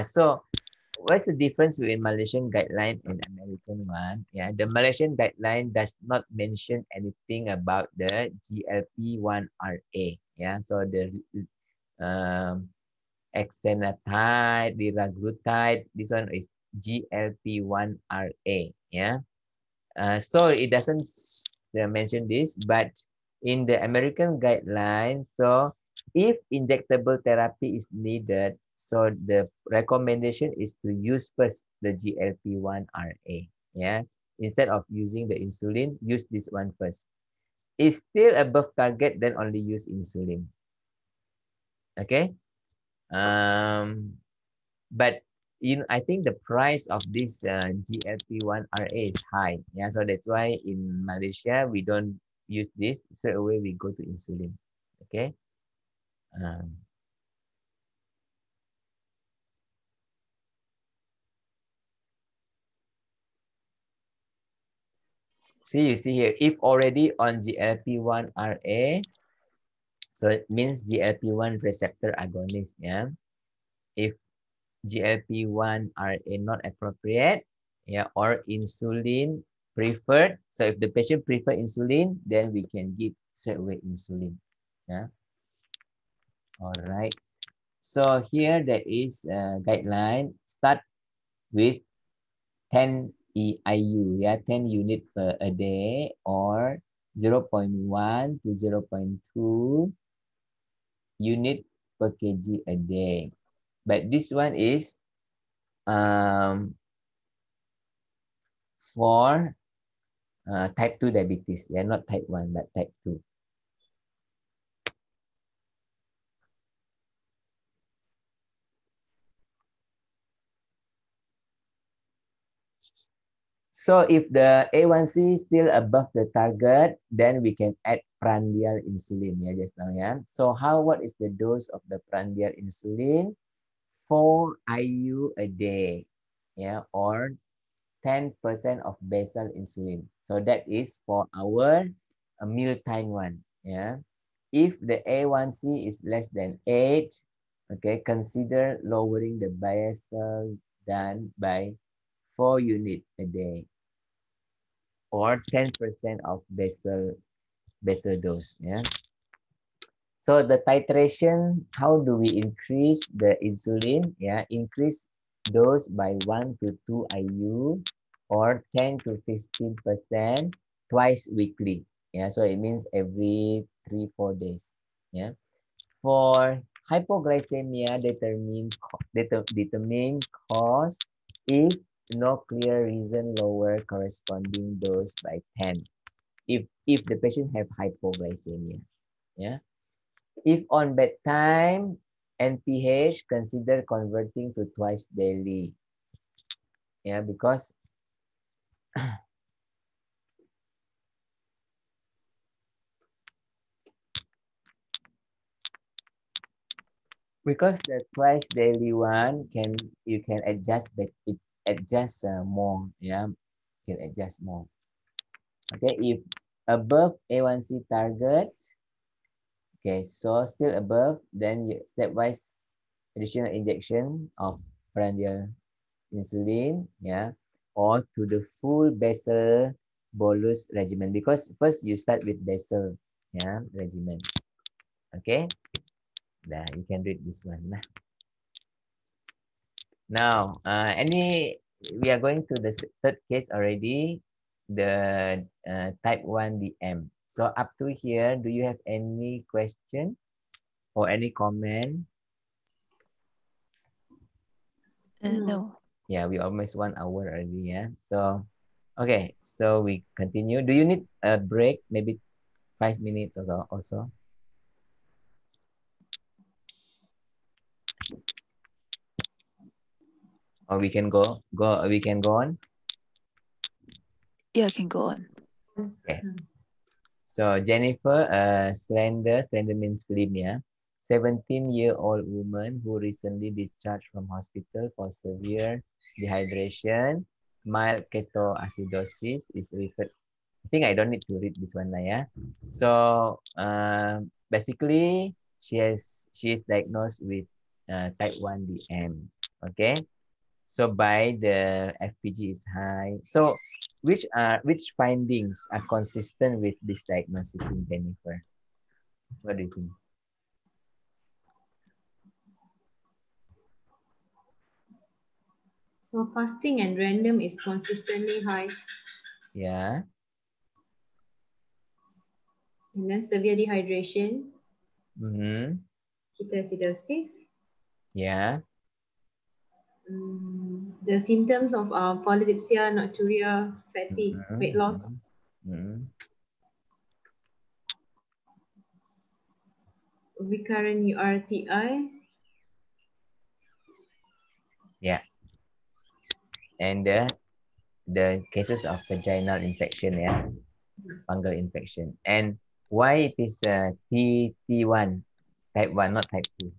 so what's the difference between Malaysian guideline and American one? Yeah, the Malaysian guideline does not mention anything about the GLP-1RA. Yeah, so the exenatide, liraglutide, this one is GLP-1RA. Yeah, so it doesn't mention this, but in the American guideline, so if injectable therapy is needed, so the recommendation is to use first the GLP-1RA. Yeah, instead of using the insulin, use this one first. If still above target, then only use insulin. Okay. But I think the price of this GLP-1RA is high. Yeah, so that's why in Malaysia we don't use this. Straight away we go to insulin. Okay. You see here, if already on GLP-1RA, so it means GLP-1 receptor agonist. Yeah. If GLP-1RA not appropriate, yeah, or insulin preferred. So if the patient prefer insulin, then we can give straight away insulin. Yeah. All right. So here there is a guideline. Start with 10 IU, yeah, 10 unit per a day, or 0.1 to 0.2 unit per kg a day. But this one is for type 2 diabetes. Yeah, not type 1, but type 2. So if the A1C is still above the target, then we can add prandial insulin. Yeah, just now. Yeah. So what is the dose of the prandial insulin? 4 IU a day. Yeah, or 10% of basal insulin. So that is for our mealtime one. Yeah. If the A1C is less than 8, okay, consider lowering the basal done by 4 units a day, or 10% of basal dose. Yeah. So the titration, how do we increase the insulin? Yeah, increase dose by 1 to 2 IU, or 10 to 15% twice weekly. Yeah, so it means every 3-4 days. Yeah. For hypoglycemia, determine cause if no clear reason, lower corresponding dose by 10. If the patient have hypoglycemia. Yeah. If on bedtime NPH, consider converting to twice daily. Yeah, because the twice daily one you can adjust it adjust more. Yeah, you can adjust more. Okay, if above A1C target, okay, so still above, then you stepwise additional injection of prandial insulin, yeah, or to the full basal bolus regimen, because first you start with basal, yeah, regimen. Okay, nah, you can read this one. Now, we are going to the third case already, the type 1 DM. So up to here, do you have any question or any comment? No. Yeah, we almost 1 hour already, yeah. So, okay, so we continue. Do you need a break, maybe 5 minutes or so also? Or we can we can go on? Yeah, I can go on. Okay. So Jennifer, slender means slim, yeah. 17-year-old woman who recently discharged from hospital for severe dehydration, mild ketoacidosis is referred. I think I don't need to read this one now, yeah. So basically, she is diagnosed with type 1 DM. Okay. So by the FPG is high. So which findings are consistent with this diagnosis in Jennifer? What do you think? So fasting and random is consistently high, Yeah. and then severe dehydration, Mm-hmm. ketoacidosis. Yeah. The symptoms of polydipsia, nocturia, fatigue, weight loss. Mm-hmm. Recurrent URTI. Yeah. And the cases of vaginal infection, yeah, fungal infection. And why it is T1, type 1, not type 2?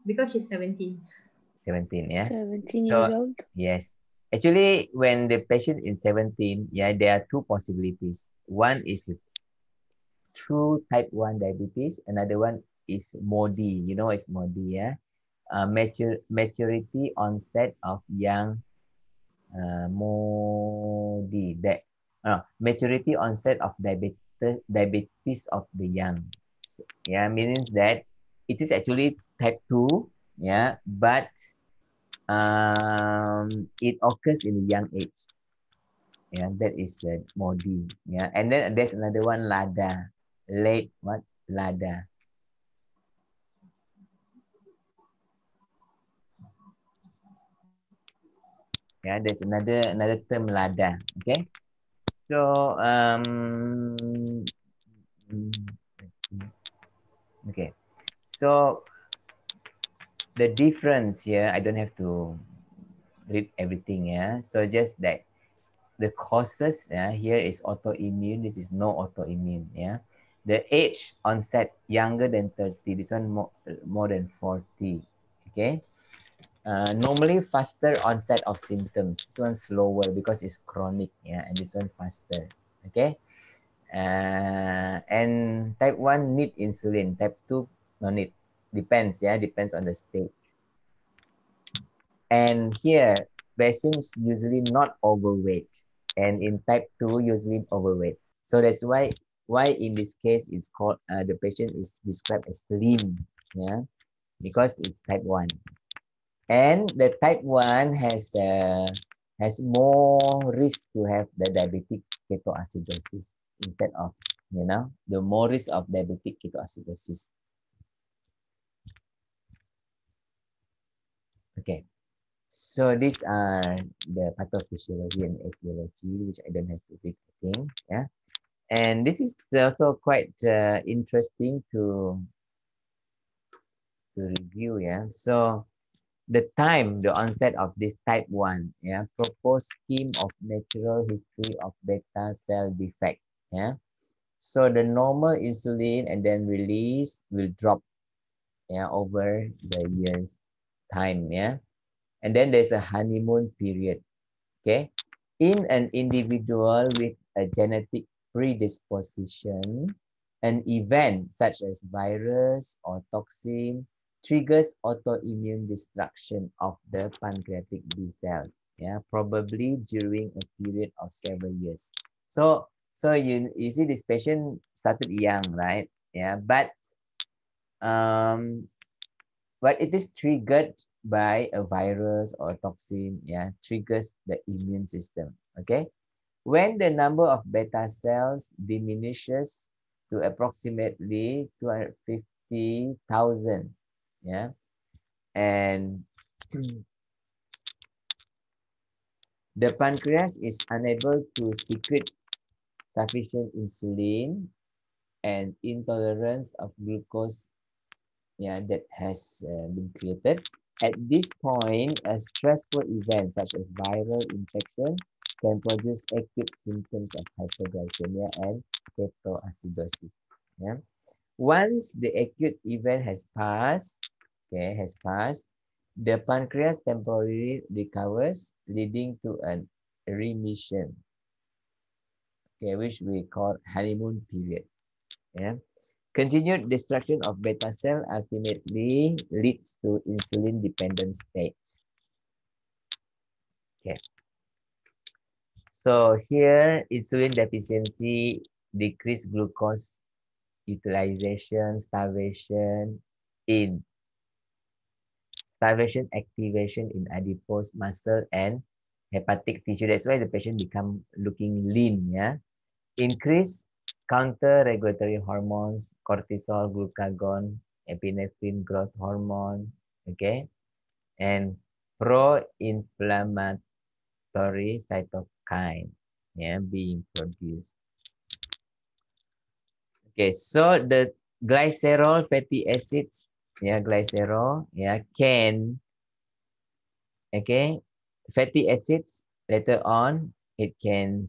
Because she's 17. 17, yeah. 17 years So old. yes, actually, when the patient is 17, yeah, there are two possibilities. One is the true type 1 diabetes. Another one is MODY. You know, it's MODY, yeah. Maturity onset of young MODY. Maturity onset of diabetes of the young. Yeah, means that it is actually type 2, yeah, but it occurs in a young age. Yeah, that is the MODY. Yeah, and then there's another one, LADA, late what? LADA. Yeah, there's another term, LADA. Okay, so okay, so the difference here, I don't have to read everything. Yeah, so just that the causes, yeah, here is autoimmune. This is no autoimmune. Yeah, the age onset younger than 30. This one more than 40. Okay. Normally faster onset of symptoms. This one slower because it's chronic, yeah, and this one faster. Okay. And type 1 need insulin. Type 2 no need. Depends, yeah, depends on the stage. And here, patients usually not overweight, and in type 2 usually overweight. So that's why in this case it's called the patient is described as slim, yeah, because it's type 1. And the type 1 has has more risk to have the diabetic ketoacidosis instead of, the more risk of diabetic ketoacidosis. Okay. So these are the pathophysiology and etiology, which I don't have to read, I think. Yeah. And this is also quite interesting to review. Yeah. So the onset of this type 1, yeah, proposed scheme of natural history of beta cell defect. Yeah. So the normal insulin and then release will drop, yeah, over the years time. Yeah. And then there's a honeymoon period. Okay. In an individual with a genetic predisposition, an event such as virus or toxin triggers autoimmune destruction of the pancreatic B cells, yeah, probably during a period of several years. So you see this patient started young, right? Yeah, but it is triggered by a virus or a toxin, yeah, triggers the immune system. Okay. When the number of beta cells diminishes to approximately 250,000, yeah, and the pancreas is unable to secrete sufficient insulin and intolerance of glucose, yeah, that has been created. At this point, a stressful event such as viral infection can produce acute symptoms of hyperglycemia and ketoacidosis. Yeah. Once the acute event has passed, the pancreas temporarily recovers, leading to a remission, okay, which we call honeymoon period. Yeah. Continued destruction of beta cell ultimately leads to insulin dependent state. Okay. So here, insulin deficiency, decreased glucose utilization, starvation activation in adipose muscle and hepatic tissue. That's why the patient become looking lean. Yeah. Increase counter-regulatory hormones, cortisol, glucagon, epinephrine growth hormone, okay, and pro-inflammatory cytokine, yeah, being produced. Okay, so the glycerol fatty acids, yeah, glycerol, yeah, can, okay, fatty acids later on it can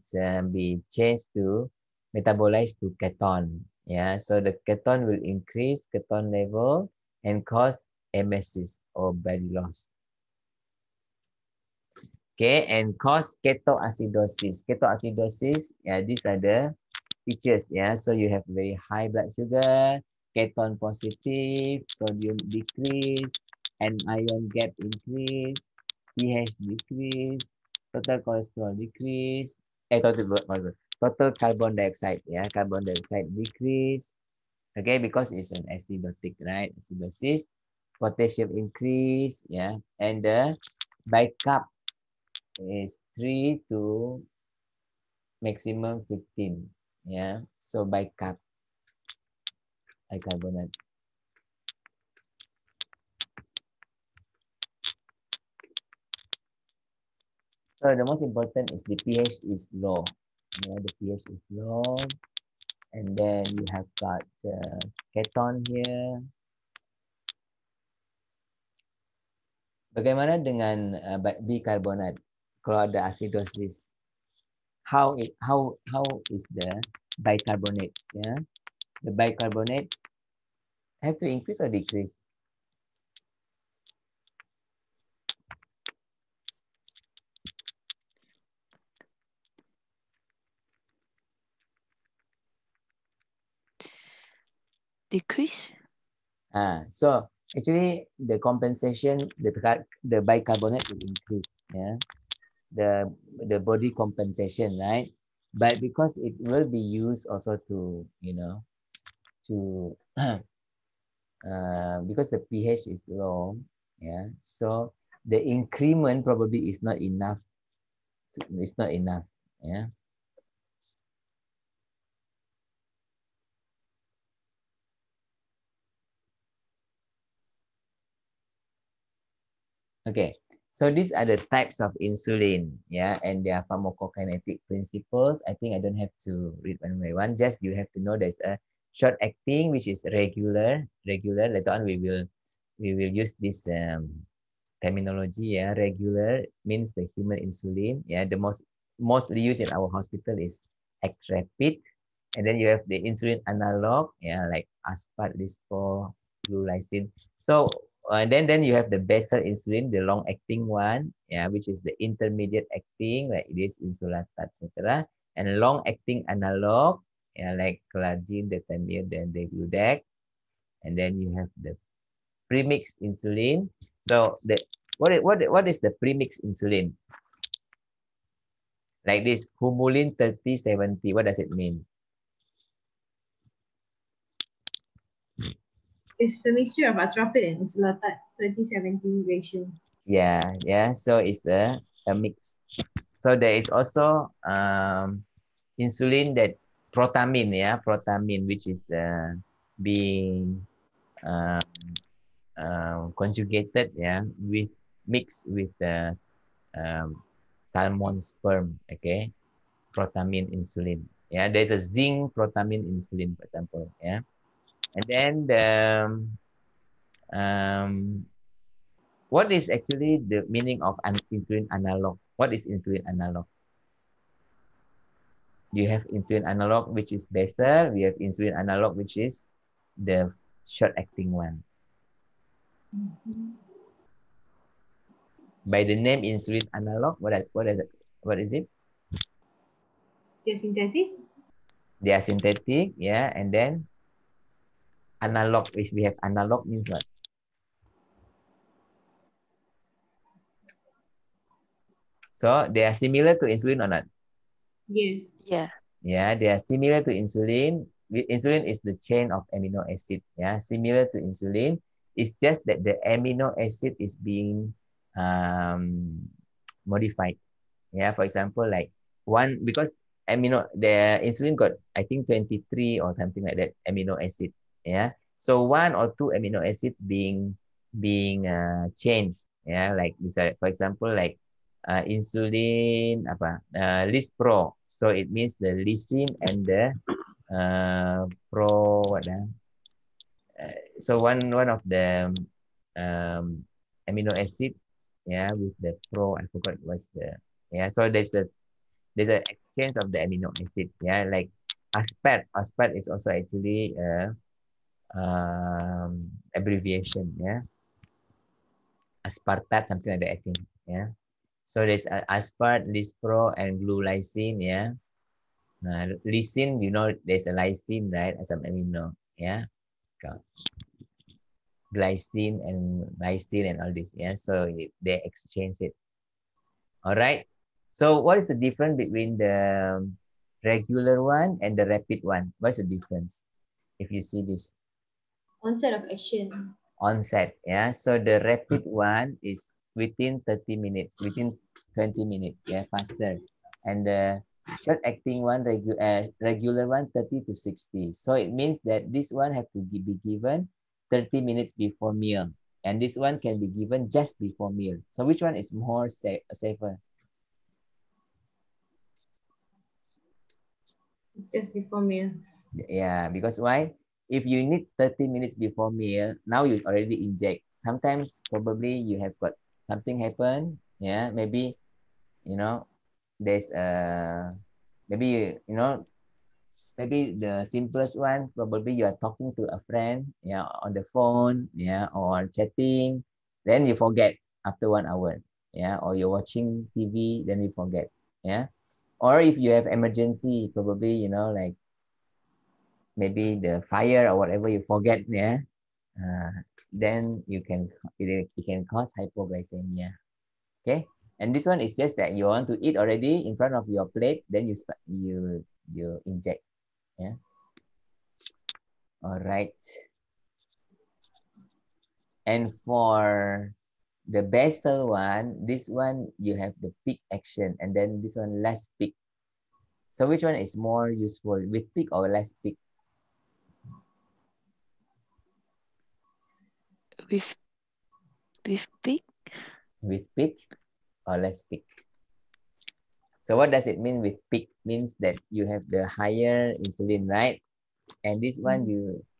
be changed to metabolized to keton. Yeah, so the keton will increase keton level and cause emesis or body loss. Okay, and cause ketoacidosis. Ketoacidosis, yeah, these are the features. Yeah, so you have very high blood sugar, keton positive, sodium decrease, and ion gap increase, pH decrease, total cholesterol decrease, total carbon dioxide, yeah, carbon dioxide decrease. Okay, because it's an acidotic, right? Acidosis, potassium increase, yeah, and the bicarb is 3 to maximum 15, yeah. So bicarbonate. So the most important is the pH is low. Yeah, the pH is low. And then you have got keton here. Bagaimana dengan bicarbonate? Kalau ada acidosis, how is the bicarbonate? Yeah, the bicarbonate have to increase or decrease? Decrease? So actually the compensation, the bicarbonate will increase, yeah, the body compensation, right? But because it will be used also to, to because the pH is low, yeah, so the increment probably is not enough It's not enough. Yeah. Okay. So these are the types of insulin, yeah, and their pharmacokinetic principles. I think I don't have to read one by one. Just you have to know there's a short acting, which is regular. Regular. Later on, we will use this terminology. Yeah, regular means the human insulin. Yeah, the mostly used in our hospital is Actrapid, and then you have the insulin analog. Yeah, like Aspart, Lispro, Glulysin. So then you have the basal insulin, the long acting one, yeah, which is the intermediate acting, like this Insulatard, etc. And long acting analog, yeah, like Glargine, Detamir, then Degludec. And then you have the premixed insulin. So what is the premixed insulin? Like this, Humulin 30/70. What does it mean? It's a mixture of Atrapid and Insulatard, 30/70 ratio. Yeah. So it's a mix. So there is also insulin that protamine, which is being uh, conjugated, with mixed with the salmon sperm, okay, protamine insulin. Yeah, there's a zinc protamine insulin, for example. Yeah, and then what is actually the meaning of an insulin analog? What is insulin analog? You have insulin analog, which is basal. We have insulin analog, which is the short-acting one. By the name insulin analog, what is it? They're synthetic? They are synthetic, yeah, and then analog, which we have analog means what? So they are similar to insulin or not? Yes. Yeah. Yeah, they are similar to insulin. Insulin is the chain of amino acid. Yeah, similar to insulin. It's just that the amino acid is being modified. Yeah, for example, like because the insulin got, I think, 23 or something like that amino acid. Yeah, so one or two amino acids being changed. Yeah, like for example, like insulin Lispro. So it means the lysine and the pro what so one of the amino acid, yeah, with the pro, I forgot what's the, yeah, so there's a exchange of the amino acid, yeah, like Aspart is also actually a abbreviation, yeah, aspartate, something like that, I think, yeah. So there's Aspart, Lispro, and Glulysin, yeah. Lysine, there's a lysine, right? As an amino, yeah. Glycine and lysine and all this, yeah. So they exchange it. All right. So what is the difference between the regular one and the rapid one? What's the difference? If you see this Onset of action. onset, yeah. So the rapid one is within 30 minutes, within 20 minutes, yeah, faster. And the short acting one, regular one, 30 to 60. So it means that this one have to be given 30 minutes before meal. And this one can be given just before meal. So which one is more safer? Just before meal. Yeah, because why? If you need 30 minutes before meal, now you already inject. Sometimes probably you have got something happen. Yeah, maybe, there's maybe, maybe the simplest one, probably you are talking to a friend, yeah, on the phone, yeah, or chatting, then you forget after 1 hour, yeah, or you're watching TV, then you forget, yeah. Or if you have emergency, probably, like maybe the fire or whatever you forget, yeah, uh, then it can cause hypoglycemia. Okay, and this one is just that you want to eat already in front of your plate, then you inject. Yeah. All right. And for the basal one, this one you have the peak action, and then this one less peak. So which one is more useful, with peak or less peak? With peak? With peak or less peak? So what does it mean with peak? Means that you have the higher insulin, right? And this one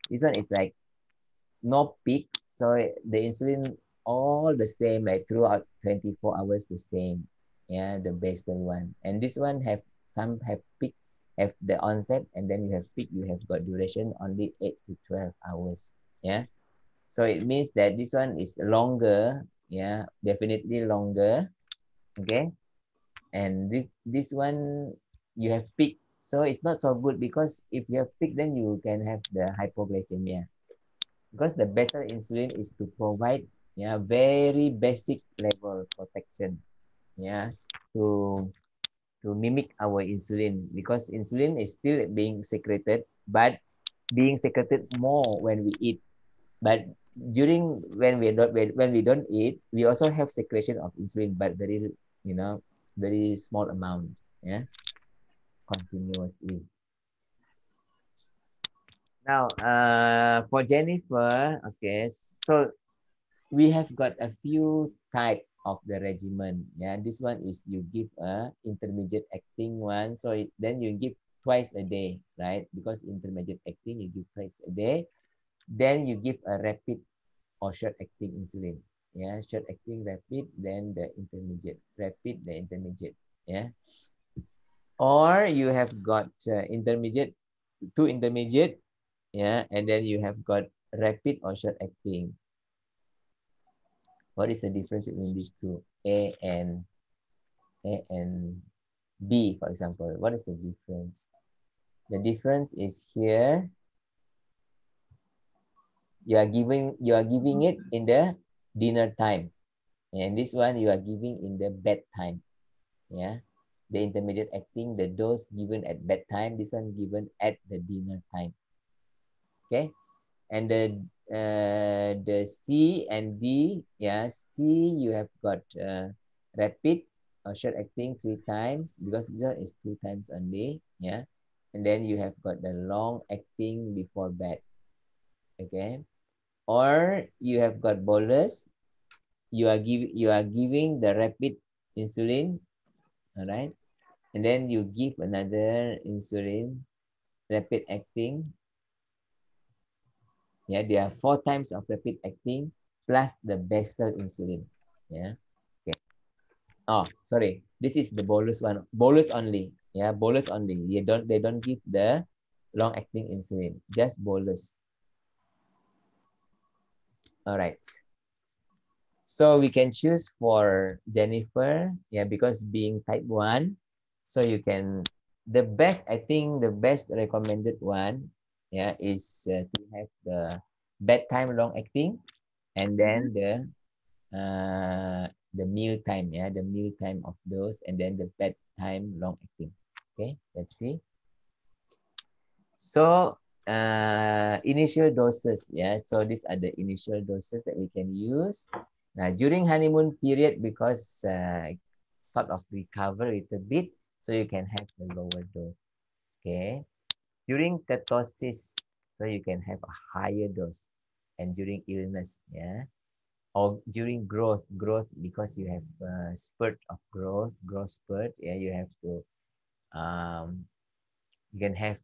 this one is like no peak. So the insulin all the same, like throughout 24 hours the same. Yeah, the basal one. And this one some have peak, have the onset, and then you have peak, you have got duration only 8 to 12 hours. Yeah. So it means that this one is longer. Yeah, definitely longer. Okay. And this one you have peak, so it's not so good, because if you have peak, then you can have the hypoglycemia, because the basal insulin is to provide, yeah, very basic level protection, yeah, to mimic our insulin, because insulin is still being secreted, but being secreted more when we eat. But during when we don't eat, we also have secretion of insulin, but very, very small amount, yeah, continuously. Now, for Jennifer, okay, so we have got a few type of the regimen. Yeah, this one is you give a intermediate acting one, so then you give twice a day, right? Because intermediate acting you give twice a day. Then you give a rapid or short acting insulin. Yeah, short acting, rapid, then the intermediate, rapid, the intermediate. Yeah, or you have got intermediate, two intermediate, yeah, and then you have got rapid or short acting. What is the difference between these two, A and B, for example? What is the difference? The difference is here you are giving it in the dinner time, and this one you are giving in the bedtime. Yeah, the intermediate acting, the dose given at bedtime, this one given at the dinner time. Okay, and the C and D, yeah, C you have got rapid or short acting 3 times, because this one is 2 times only, yeah, and then you have got the long acting before bed. Okay, or you have got bolus, you are giving the rapid insulin, all right, and then you give another insulin, rapid acting. Yeah, there are 4 times of rapid acting plus the basal insulin. Yeah. Okay. Oh, sorry. This is the bolus one. Bolus only. Yeah, bolus only. They don't give the long acting insulin. Just bolus. All right. So we can choose for Jennifer. Yeah, because being type 1. So you can, the best, I think the best recommended one, yeah, is to have the bedtime long acting, and then the meal time, yeah, the meal time of those, and then the bedtime long acting. Okay, let's see. So initial doses, yeah, so these are the initial doses that we can use. Now during honeymoon period, because sort of recover a little bit, so you can have the lower dose. Okay, during ketosis, so you can have a higher dose, and during illness, yeah, or during growth, because you have spurt of growth spurt, yeah, you have to you can have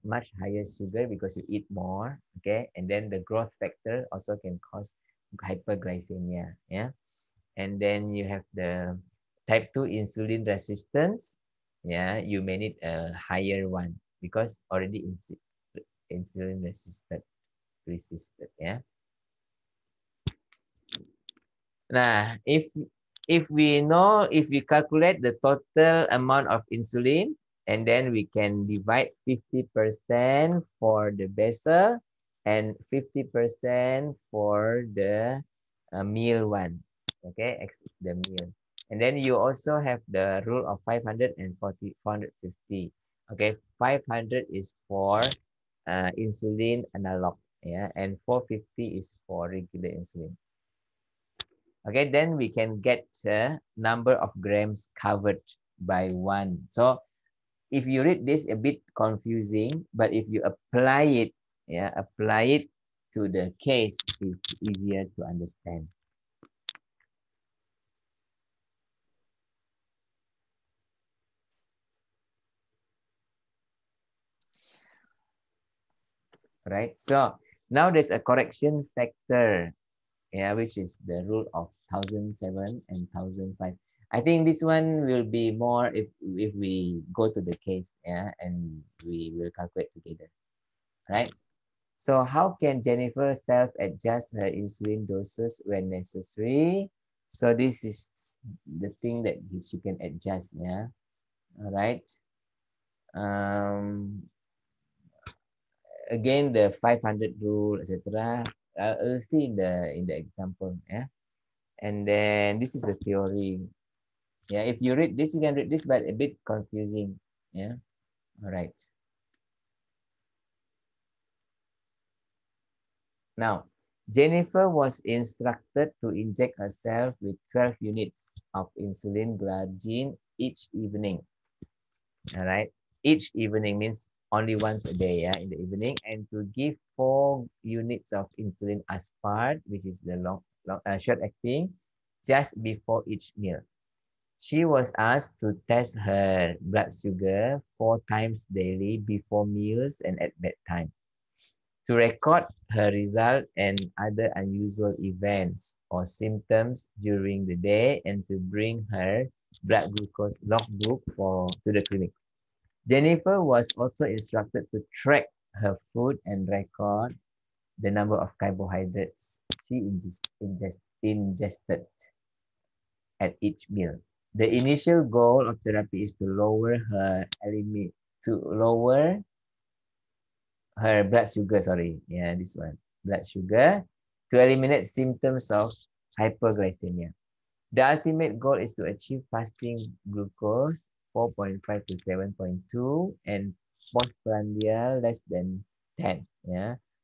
much higher sugar because you eat more. Okay, and then the growth factor also can cause hyperglycemia, yeah, and then you have the type 2 insulin resistance. Yeah, you may need a higher one because already insulin resisted, yeah. Nah, if we calculate the total amount of insulin, and then we can divide 50% for the basal and 50% for the meal one. Okay, the meal. And then you also have the rule of 500 and 450. Okay, 500 is for insulin analog, yeah, and 450 is for regular insulin. Okay, then we can get the number of grams covered by 1. So if you read this a bit confusing, but if you apply it, apply it to the case, it's easier to understand. Right, so now there's a correction factor, which is the rule of 1007 and 1005. I think this one will be more if we go to the case, and we will calculate together, right? So how can Jennifer self-adjust her insulin doses when necessary? So this is the thing that she can adjust, all right. Again, the 500 rule, etc. I'll see in the example, and then this is the theory. If you read this, you can read this, but a bit confusing. All right. Now, Jennifer was instructed to inject herself with 12 units of insulin glargine each evening. All right. Each evening means only once a day, in the evening, and to give 4 units of insulin aspart, which is the short acting, just before each meal. She was asked to test her blood sugar 4 times daily before meals and at bedtime, to record her result and other unusual events or symptoms during the day, and to bring her blood glucose logbook to the clinic. Jennifer was also instructed to track her food and record the number of carbohydrates she ingested at each meal. The initial goal of therapy is to lower her blood sugar, this one, blood sugar, to eliminate symptoms of hyperglycemia. The ultimate goal is to achieve fasting glucose 4.5 to 7.2 and postprandial less than 10.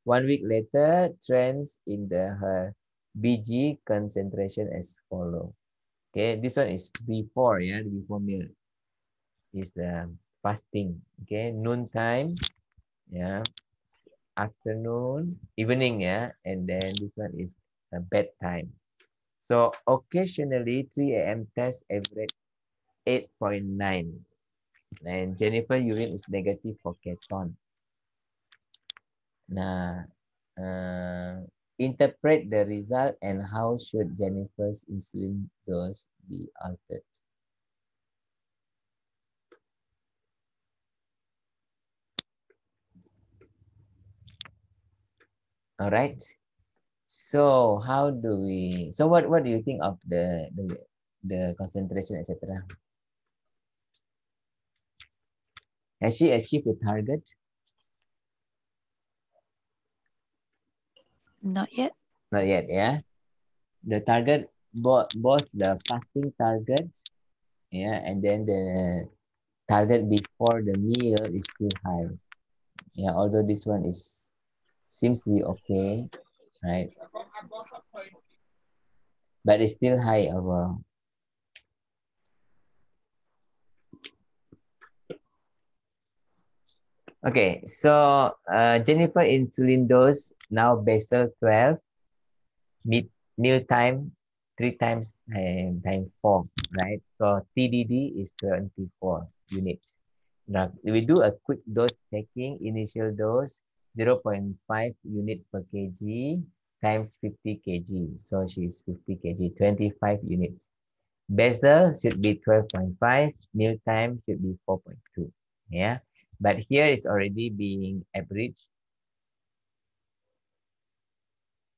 1 week later, trends in her BG concentration as follow. Okay, this one is before, before meal is fasting. Okay, noontime, afternoon, evening, and then this one is bedtime. So occasionally 3 a.m. test average 8.9, and Jennifer urine is negative for keton. Nah, interpret the result and how should Jennifer's insulin dose be altered. All right. So how do we? So what do you think of the concentration, etc.? Has she achieved the target? Not yet. Not yet, The target, both the fasting target, and then the target before the meal is still high. Although this one seems to be okay, right? But it's still high overall. Okay, so Jennifer insulin dose now basal 12, meal time 3 times time 4, right? So TDD is 24 units. Now we do a quick dose checking. Initial dose 0.5 unit per kg times 50 kg. So she's 50 kg, 25 units. Basal should be 12.5. Meal time should be 4.2. But here is already being averaged.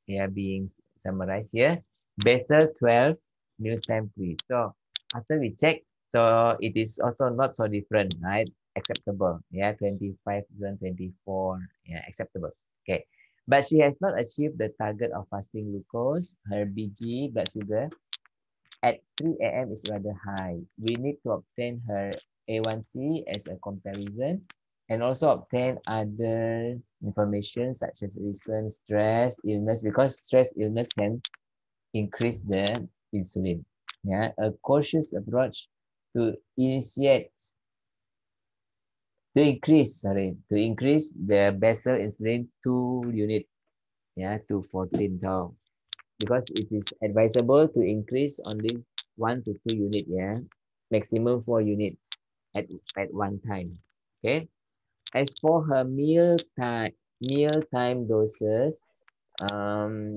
Being summarized here. Basal 12, meal time 3. So after we check, so it is also not so different, right? Acceptable. 25, 24, acceptable. Okay. But she has not achieved the target of fasting glucose. Her BG, blood sugar, at 3 a.m. is rather high. We need to obtain her A1C as a comparison, and also obtain other information such as recent stress, illness, because stress, illness can increase the insulin. Yeah, a cautious approach to increase the basal insulin 2 unit, yeah, to 14 though, because it is advisable to increase only 1 to 2 unit, yeah, maximum 4 units at one time. Okay. As for her mealtime doses,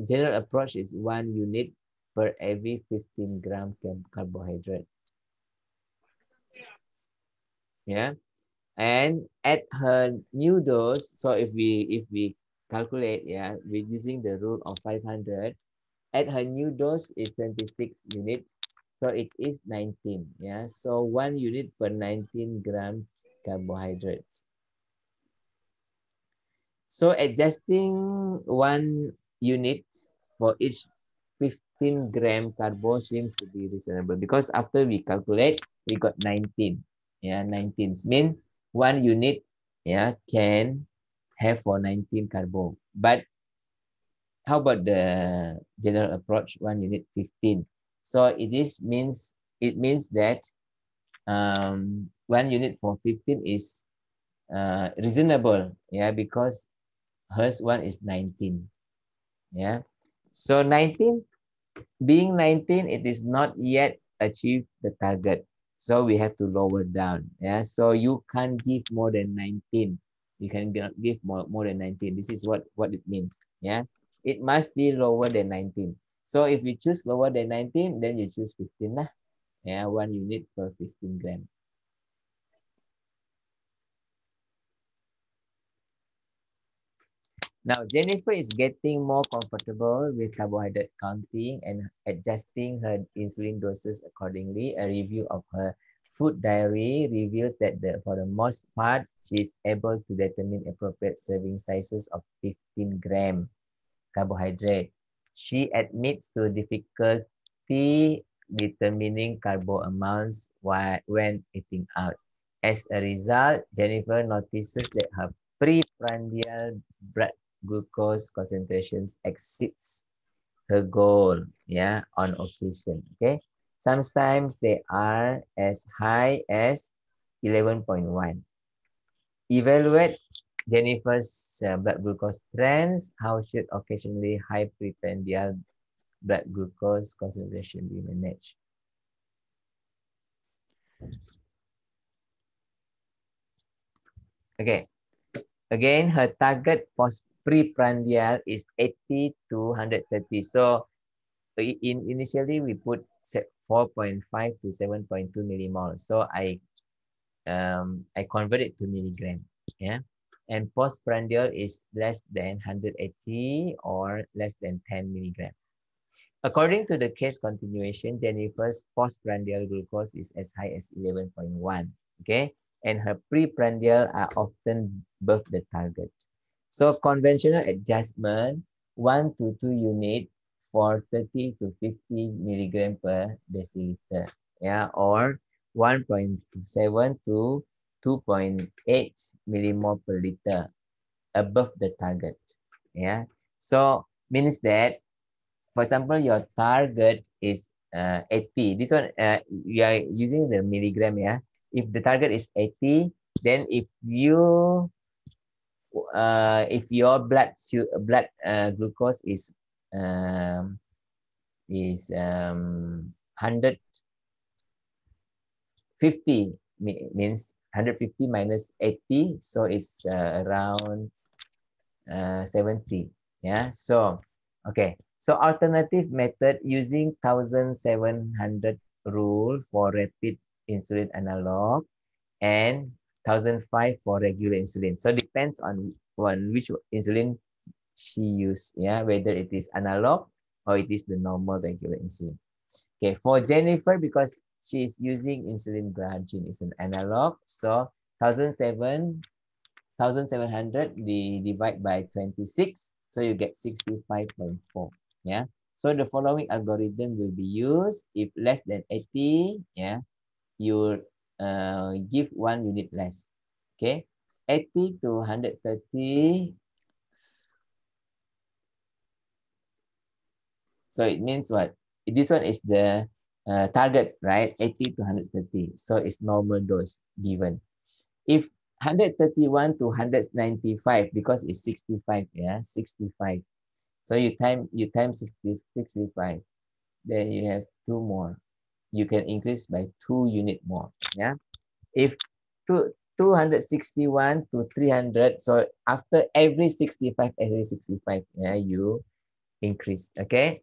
general approach is 1 unit per every 15 gram carbohydrate. Yeah, and at her new dose, so if we calculate, yeah, we're using the rule of 500. At her new dose is 26 units, so it is 19. Yeah, so 1 unit per 19 gram carbohydrate. So adjusting 1 unit for each 15-gram carbo seems to be reasonable, because after we calculate, we got 19. Yeah, 19 means 1 unit, yeah, can have for 19 carbo. But how about the general approach, 1 unit 15? So it means that 1 unit for 15 is reasonable, yeah, because hers one is 19. Yeah, so 19, being 19, it is not yet achieved the target, so we have to lower down. Yeah, so you can't give more than 19. You can give more than 19. This is what it means. Yeah, it must be lower than 19. So if you choose lower than 19, then you choose 15 lah. Yeah, 1 unit per 15 gram. Now, Jennifer is getting more comfortable with carbohydrate counting and adjusting her insulin doses accordingly. A review of her food diary reveals that for the most part, she is able to determine appropriate serving sizes of 15 gram carbohydrate. She admits to difficulty determining carbo amounts when eating out. As a result, Jennifer notices that her preprandial blood glucose concentrations exceeds her goal, yeah, on occasion. Okay, sometimes they are as high as 11.1. Evaluate Jennifer's blood glucose trends. How should occasionally high preprandial blood glucose concentration be managed? Okay, again, her target preprandial is 80 to 130. So initially we put 4.5 to 7.2 millimole. So I convert it to milligram. Yeah, and postprandial is less than 180 or less than 10 milligram. According to the case continuation, Jennifer's postprandial glucose is as high as 11.1. Okay, and her preprandial are often above the target. So conventional adjustment, 1 to 2 unit for 30 to 50 milligram per deciliter. Yeah, or 1.7 to 2.8 millimole per liter above the target. Yeah, so means that, for example, your target is 80. This one, we are using the milligram. Yeah, if the target is 80, then if your blood glucose is 150, means 150 minus 80, so it's around 70. Yeah, so okay, so alternative method using 1700 rule for rapid insulin analog and 1005 for regular insulin. So depends on which insulin she used, yeah, whether it is analog or it is the normal regular insulin. Okay, for Jennifer, because she is using insulin glargine, is an analog, so 1700 divide by 26, so you get 65.4. Yeah, so the following algorithm will be used. If less than 80, yeah, you give 1 unit less. Okay, 80 to 130. So it means what? This one is the target, right? 80 to 130. So it's normal dose given. If 131 to 195, because it's 65, yeah, 65. So you time 65, then you have two more. You can increase by 2 unit more, yeah. If 261 to 300, so after every 65, yeah, you increase, okay.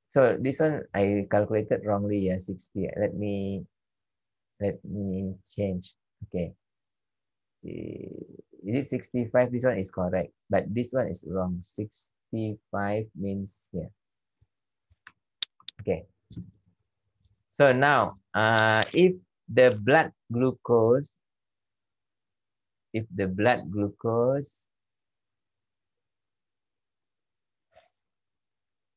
So this one I calculated wrongly, yeah, 60. Let me change. Okay. Is it 65? This one is correct, but this one is wrong. 65 means here. Okay. So now, if the blood glucose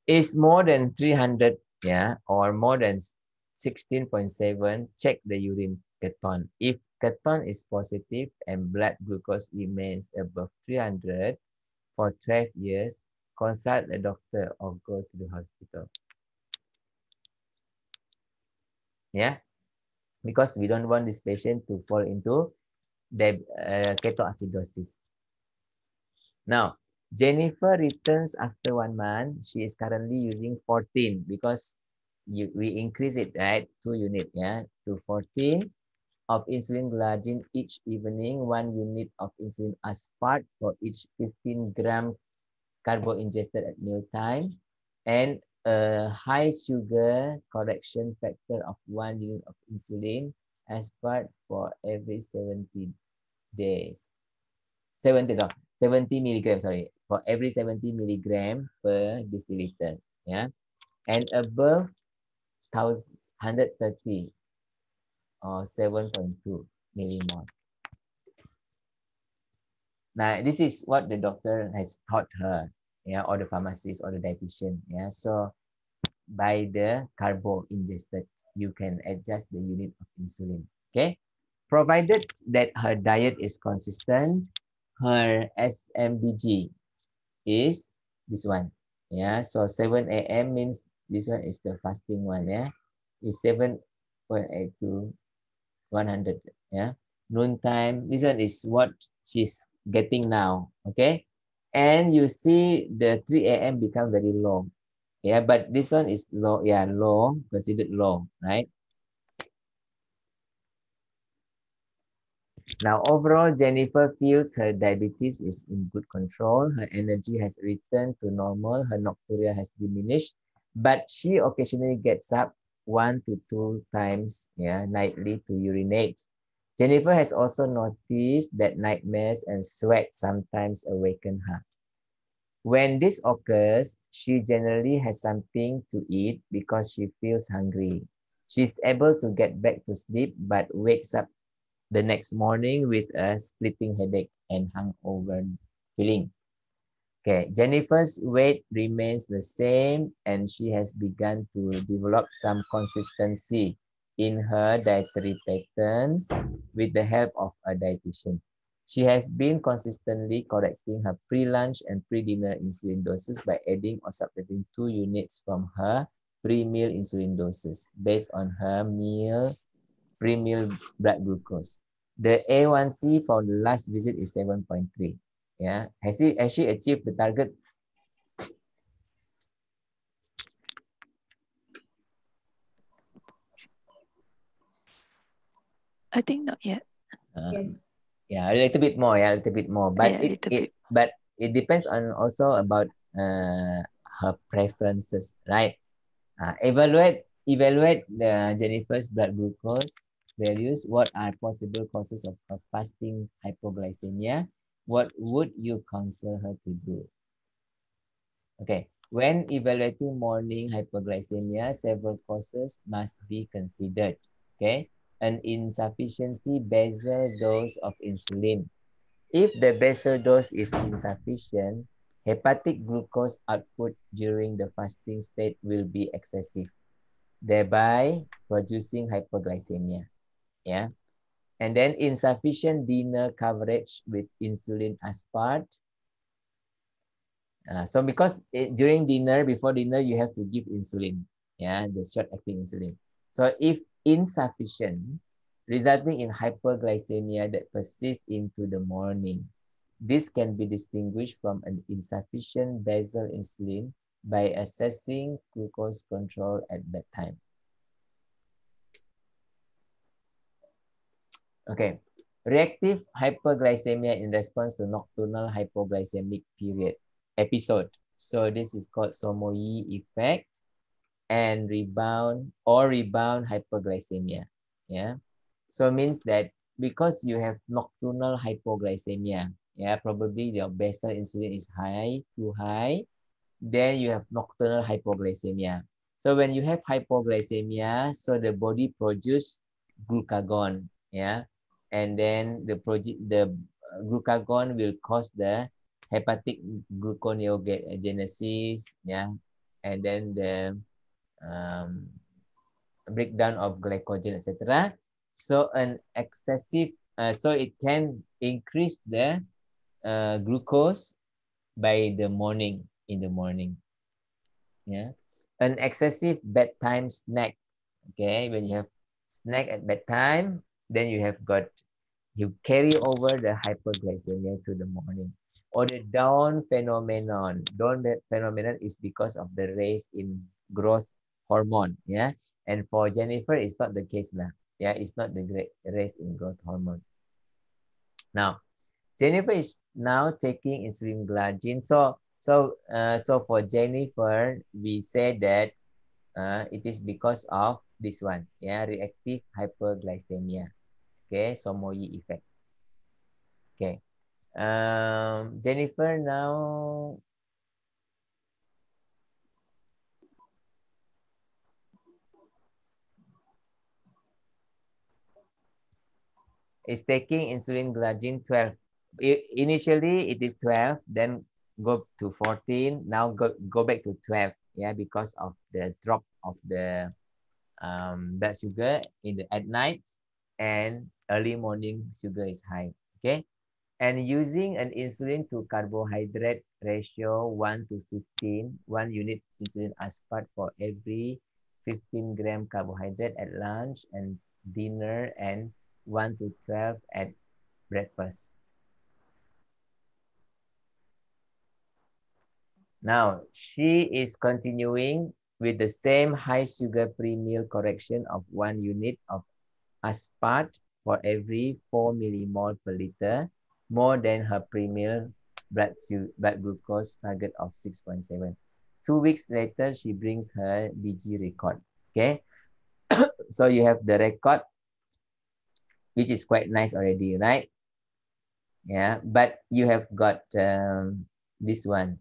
is more than 300, yeah, or more than 16.7, check the urine keton. If keton is positive and blood glucose remains above 300 for 12 years, consult a doctor or go to the hospital. Yeah, because we don't want this patient to fall into the ketoacidosis. Now, Jennifer returns after 1 month. She is currently using 14 because we increase it, right? 2 unit, yeah, to 14 of insulin glargine each evening, 1 unit of insulin aspart for each 15 gram carbo ingested at mealtime, and a high sugar correction factor of 1 unit of insulin aspart for every 70 days. 70 milligram, sorry, for every 70 milligram per deciliter, yeah, and above 130 or 7.2 millimole. Now, this is what the doctor has taught her, yeah, or the pharmacist or the dietitian, yeah. So by the carbo ingested, you can adjust the unit of insulin, okay, provided that her diet is consistent. Her SMBG is this one, yeah. So 7 a.m. means this one is the fasting one, yeah. Is 7.8 to 100, yeah. Noontime, this one is what she's getting now, okay. And you see the 3 a.m. become very low, yeah, but this one is low, yeah, low, considered low, right? Now, overall, Jennifer feels her diabetes is in good control. Her energy has returned to normal. Her nocturia has diminished, but she occasionally gets up 1 to 2 times, yeah, nightly to urinate. Jennifer has also noticed that nightmares and sweat sometimes awaken her. When this occurs, she generally has something to eat because she feels hungry. She's able to get back to sleep, but wakes up the next morning with a splitting headache and hangover feeling. Okay, Jennifer's weight remains the same and she has begun to develop some consistency in her dietary patterns with the help of a dietitian. She has been consistently correcting her pre-lunch and pre-dinner insulin doses by adding or subtracting 2 units from her pre-meal insulin doses based on her pre-meal blood glucose. The A1C for the last visit is 7.3. Yeah, has she achieved the target? I think not yet. Yes. Yeah, a little bit more. Yeah, a little bit more. But Yeah, but it depends on also about her preferences, right? Evaluate the Jennifer's blood glucose values. What are possible causes of fasting hypoglycemia? What would you counsel her to do? Okay, when evaluating morning hypoglycemia, several causes must be considered. Okay, an insufficiency basal dose of insulin. If the basal dose is insufficient, hepatic glucose output during the fasting state will be excessive, thereby producing hypoglycemia. Yeah. And then insufficient dinner coverage with insulin aspart. So because during dinner, before dinner, you have to give insulin, yeah, the short-acting insulin. So if insufficient, resulting in hyperglycemia that persists into the morning, this can be distinguished from an insufficient basal insulin by assessing glucose control at bedtime. Okay, reactive hyperglycemia in response to nocturnal hypoglycemic episode. So this is called Somoi effect and rebound hyperglycemia. Yeah, so means that because you have nocturnal hypoglycemia, yeah, probably your basal insulin is too high, then you have nocturnal hypoglycemia. So when you have hypoglycemia, so the body produce glucagon, yeah, and then the glucagon will cause the hepatic gluconeogenesis, yeah, and then the breakdown of glycogen, etc. So an excessive, so it can increase the glucose by the morning, in the morning. Yeah, an excessive bedtime snack. Okay, when you have snack at bedtime, then you carry over the hyperglycemia to the morning. Or the dawn phenomenon. Dawn phenomenon is because of the raise in growth hormone. Yeah, and for Jennifer, it's not the case now. Yeah, it's not the raise in growth hormone. Now, Jennifer is now taking insulin glargine. So for Jennifer, we say that it is because of this one, yeah, reactive hyperglycemia. Okay, Somoi effect. Okay, Jennifer now is taking insulin glargine 12. Initially, it is 12, then go to 14, now go back to 12, yeah, because of the drop of the blood sugar at night, and early morning sugar is high, okay? And using an insulin to carbohydrate ratio 1 to 15, 1 unit insulin aspart for every 15 gram carbohydrate at lunch and dinner, and 1 to 12 at breakfast. Now, she is continuing with the same high sugar pre-meal correction of 1 unit of aspart for every 4 millimole per liter, more than her pre-meal blood glucose target of 6.7. 2 weeks later, she brings her BG record. Okay, so you have the record, which is quite nice already, right? Yeah, but you have got this one,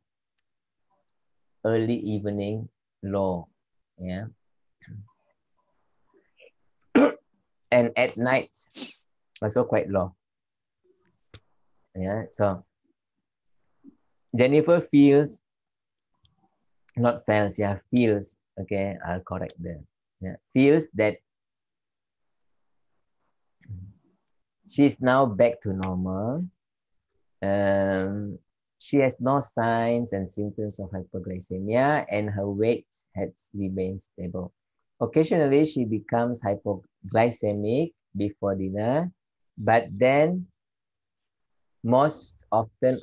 early evening low. Yeah, and at night also quite low. Yeah, so Jennifer feels, not fails, yeah, feels, okay, I'll correct them. Yeah, feels that she's now back to normal. She has no signs and symptoms of hypoglycemia, and her weight has remained stable. Occasionally, she becomes hypoglycemic before dinner, but then this most often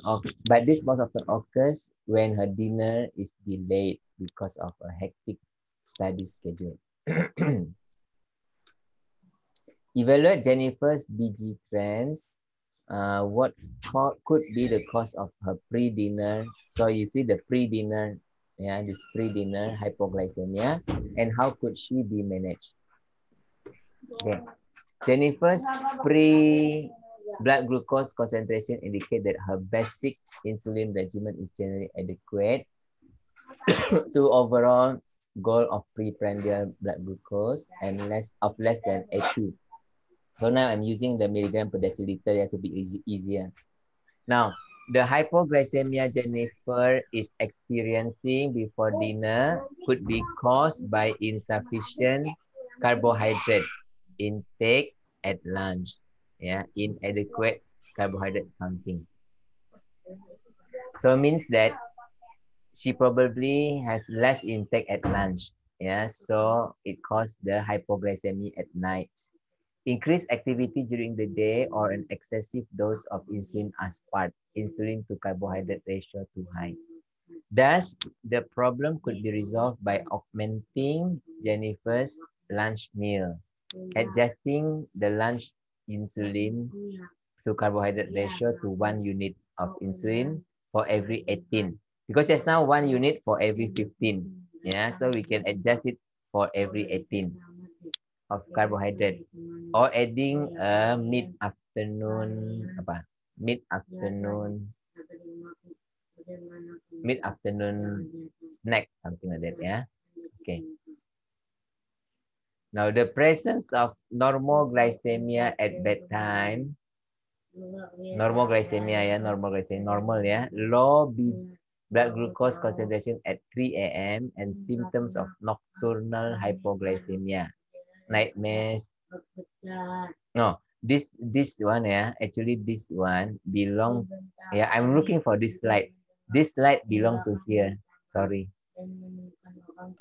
occurs when her dinner is delayed because of a hectic study schedule. Evaluate Jennifer's BG trends. What could be the cause of her pre-dinner? So you see the pre-dinner, yeah, this pre-dinner hypoglycemia, and how could she be managed? Okay, Jennifer's blood glucose concentration indicate that her basic insulin regimen is generally adequate to overall goal of preprandial blood glucose and less than 80. So now I'm using the milligram per deciliter to be easier. Now, the hypoglycemia Jennifer is experiencing before dinner could be caused by insufficient carbohydrate intake at lunch. Yeah, inadequate carbohydrate counting. So it means that she probably has less intake at lunch. Yeah, so it caused the hypoglycemia at night. Increased activity during the day or an excessive dose of insulin aspart, insulin to carbohydrate ratio too high. Thus, the problem could be resolved by augmenting Jennifer's lunch meal, adjusting the lunch insulin to carbohydrate ratio to 1 unit of insulin for every 18. Because just now 1 unit for every 15. Yeah, so we can adjust it for every 18 of carbohydrate, or adding a mid-afternoon mid-afternoon snack, something like that. Yeah. Okay. Now the presence of normoglycemia at bedtime, normal glycemia, normal, yeah, low blood glucose concentration at 3 a.m. and symptoms of nocturnal hypoglycemia, nightmares. No, this one, yeah, actually this one belong. Yeah, I'm looking for this slide. This slide belong to here. Sorry.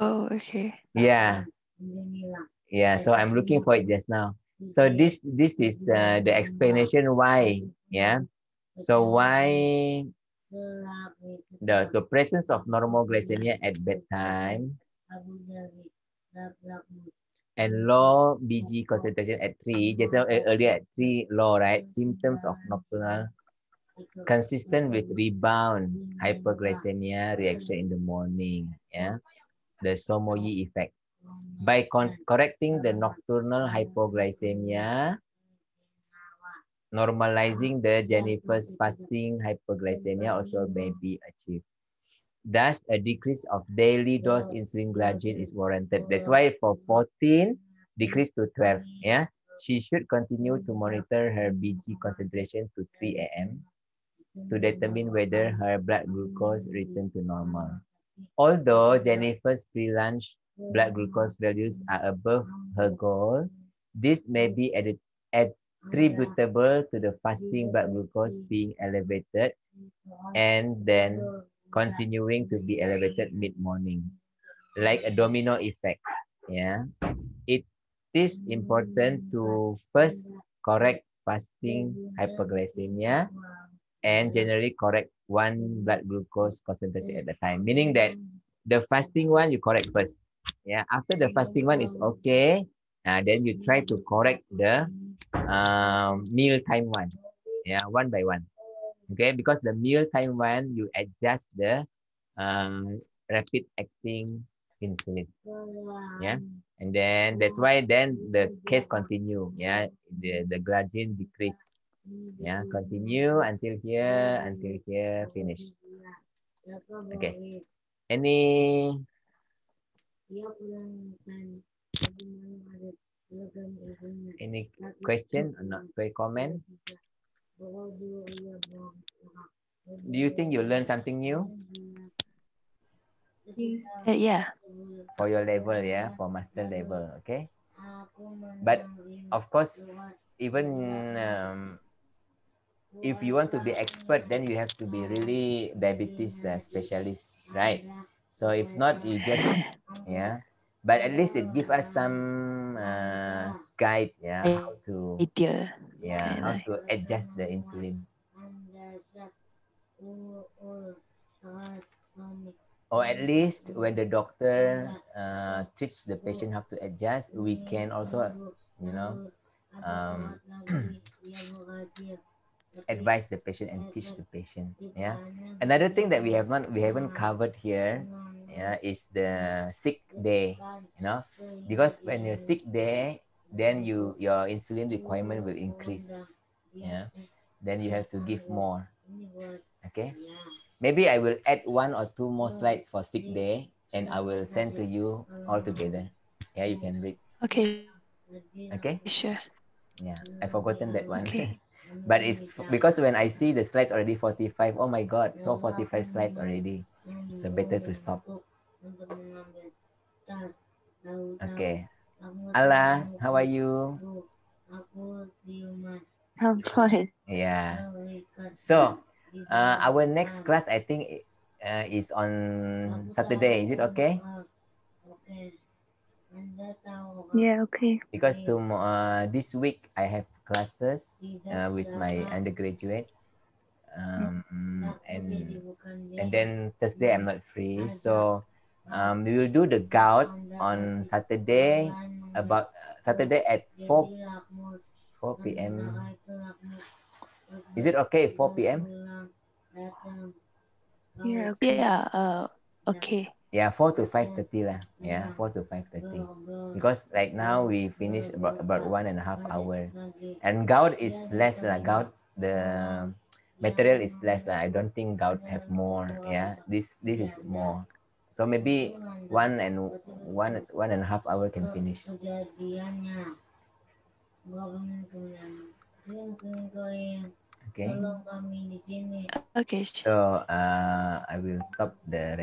Oh, okay. Yeah. Yeah, so I'm looking for it just now. So this is the explanation why. Yeah. So why the presence of normal glycemia at bedtime and low BG concentration at 3, just earlier at 3 low, right? Symptoms of nocturnal consistent with rebound hyperglycemia reaction in the morning. Yeah, the Somoyi effect. By correcting the nocturnal hypoglycemia, normalizing the Jennifer's fasting hyperglycemia also may be achieved. Thus, a decrease of daily dose insulin glargine is warranted. That's why for 14, decrease to 12. Yeah, she should continue to monitor her BG concentration to 3 a.m. to determine whether her blood glucose returned to normal. Although Jennifer's pre-lunch blood glucose values are above her goal, this may be attributable to the fasting blood glucose being elevated and then continuing to be elevated mid-morning, like a domino effect. Yeah, it is important to first correct fasting hyperglycemia and generally correct one blood glucose concentration at a time, meaning that the fasting one you correct first. Yeah, after the fasting one is okay, then you try to correct the meal time one. Yeah, one by one. Okay, because the meal time one you adjust the rapid acting insulin. Yeah, and then that's why then the case continue. Yeah, the glargine decrease. Yeah, continue until here, finish. Okay. Any question or not? Comment? Do you think you learned something new? Yeah. For your level, yeah, for master level, okay. But of course, even if you want to be expert, then you have to be really diabetes specialist, right? So if not, you just yeah. But at least it gives us some guide, yeah, how to Idea. how to adjust the insulin. Or at least when the doctor teach the patient how to adjust, we can also, advise the patient and teach the patient. Yeah. Another thing that we haven't covered here, yeah, is the sick day. Because when you're sick day, then your insulin requirement will increase. Yeah. Then you have to give more. Okay. Maybe I will add 1 or 2 more slides for sick day, and I will send to you all together. Yeah, you can read. Okay. Okay. Sure. Yeah, I forgotten that one. Okay. But it's because when I see the slides already 45, oh my God, so 45 slides already. So better to stop. Okay. Allah, how are you? I'm fine. Yeah. So, our next class, I think is on Saturday. Is it okay? Yeah, okay. Because this week I have classes with my undergraduate, and then Thursday I'm not free. So we will do the gout on Saturday, about Saturday at 4 p.m. Is it okay? 4 p.m. Yeah, okay. Yeah, okay. Yeah, 4 to 5:30 lah. Yeah, 4 to 5:30. Because like now we finish about 1.5 hour. And gout is less lah. Gout, the material is less lah. I don't think gout have more. Yeah, this is more. So maybe 1.5 hour can finish. Okay. Okay, sure. So I will stop the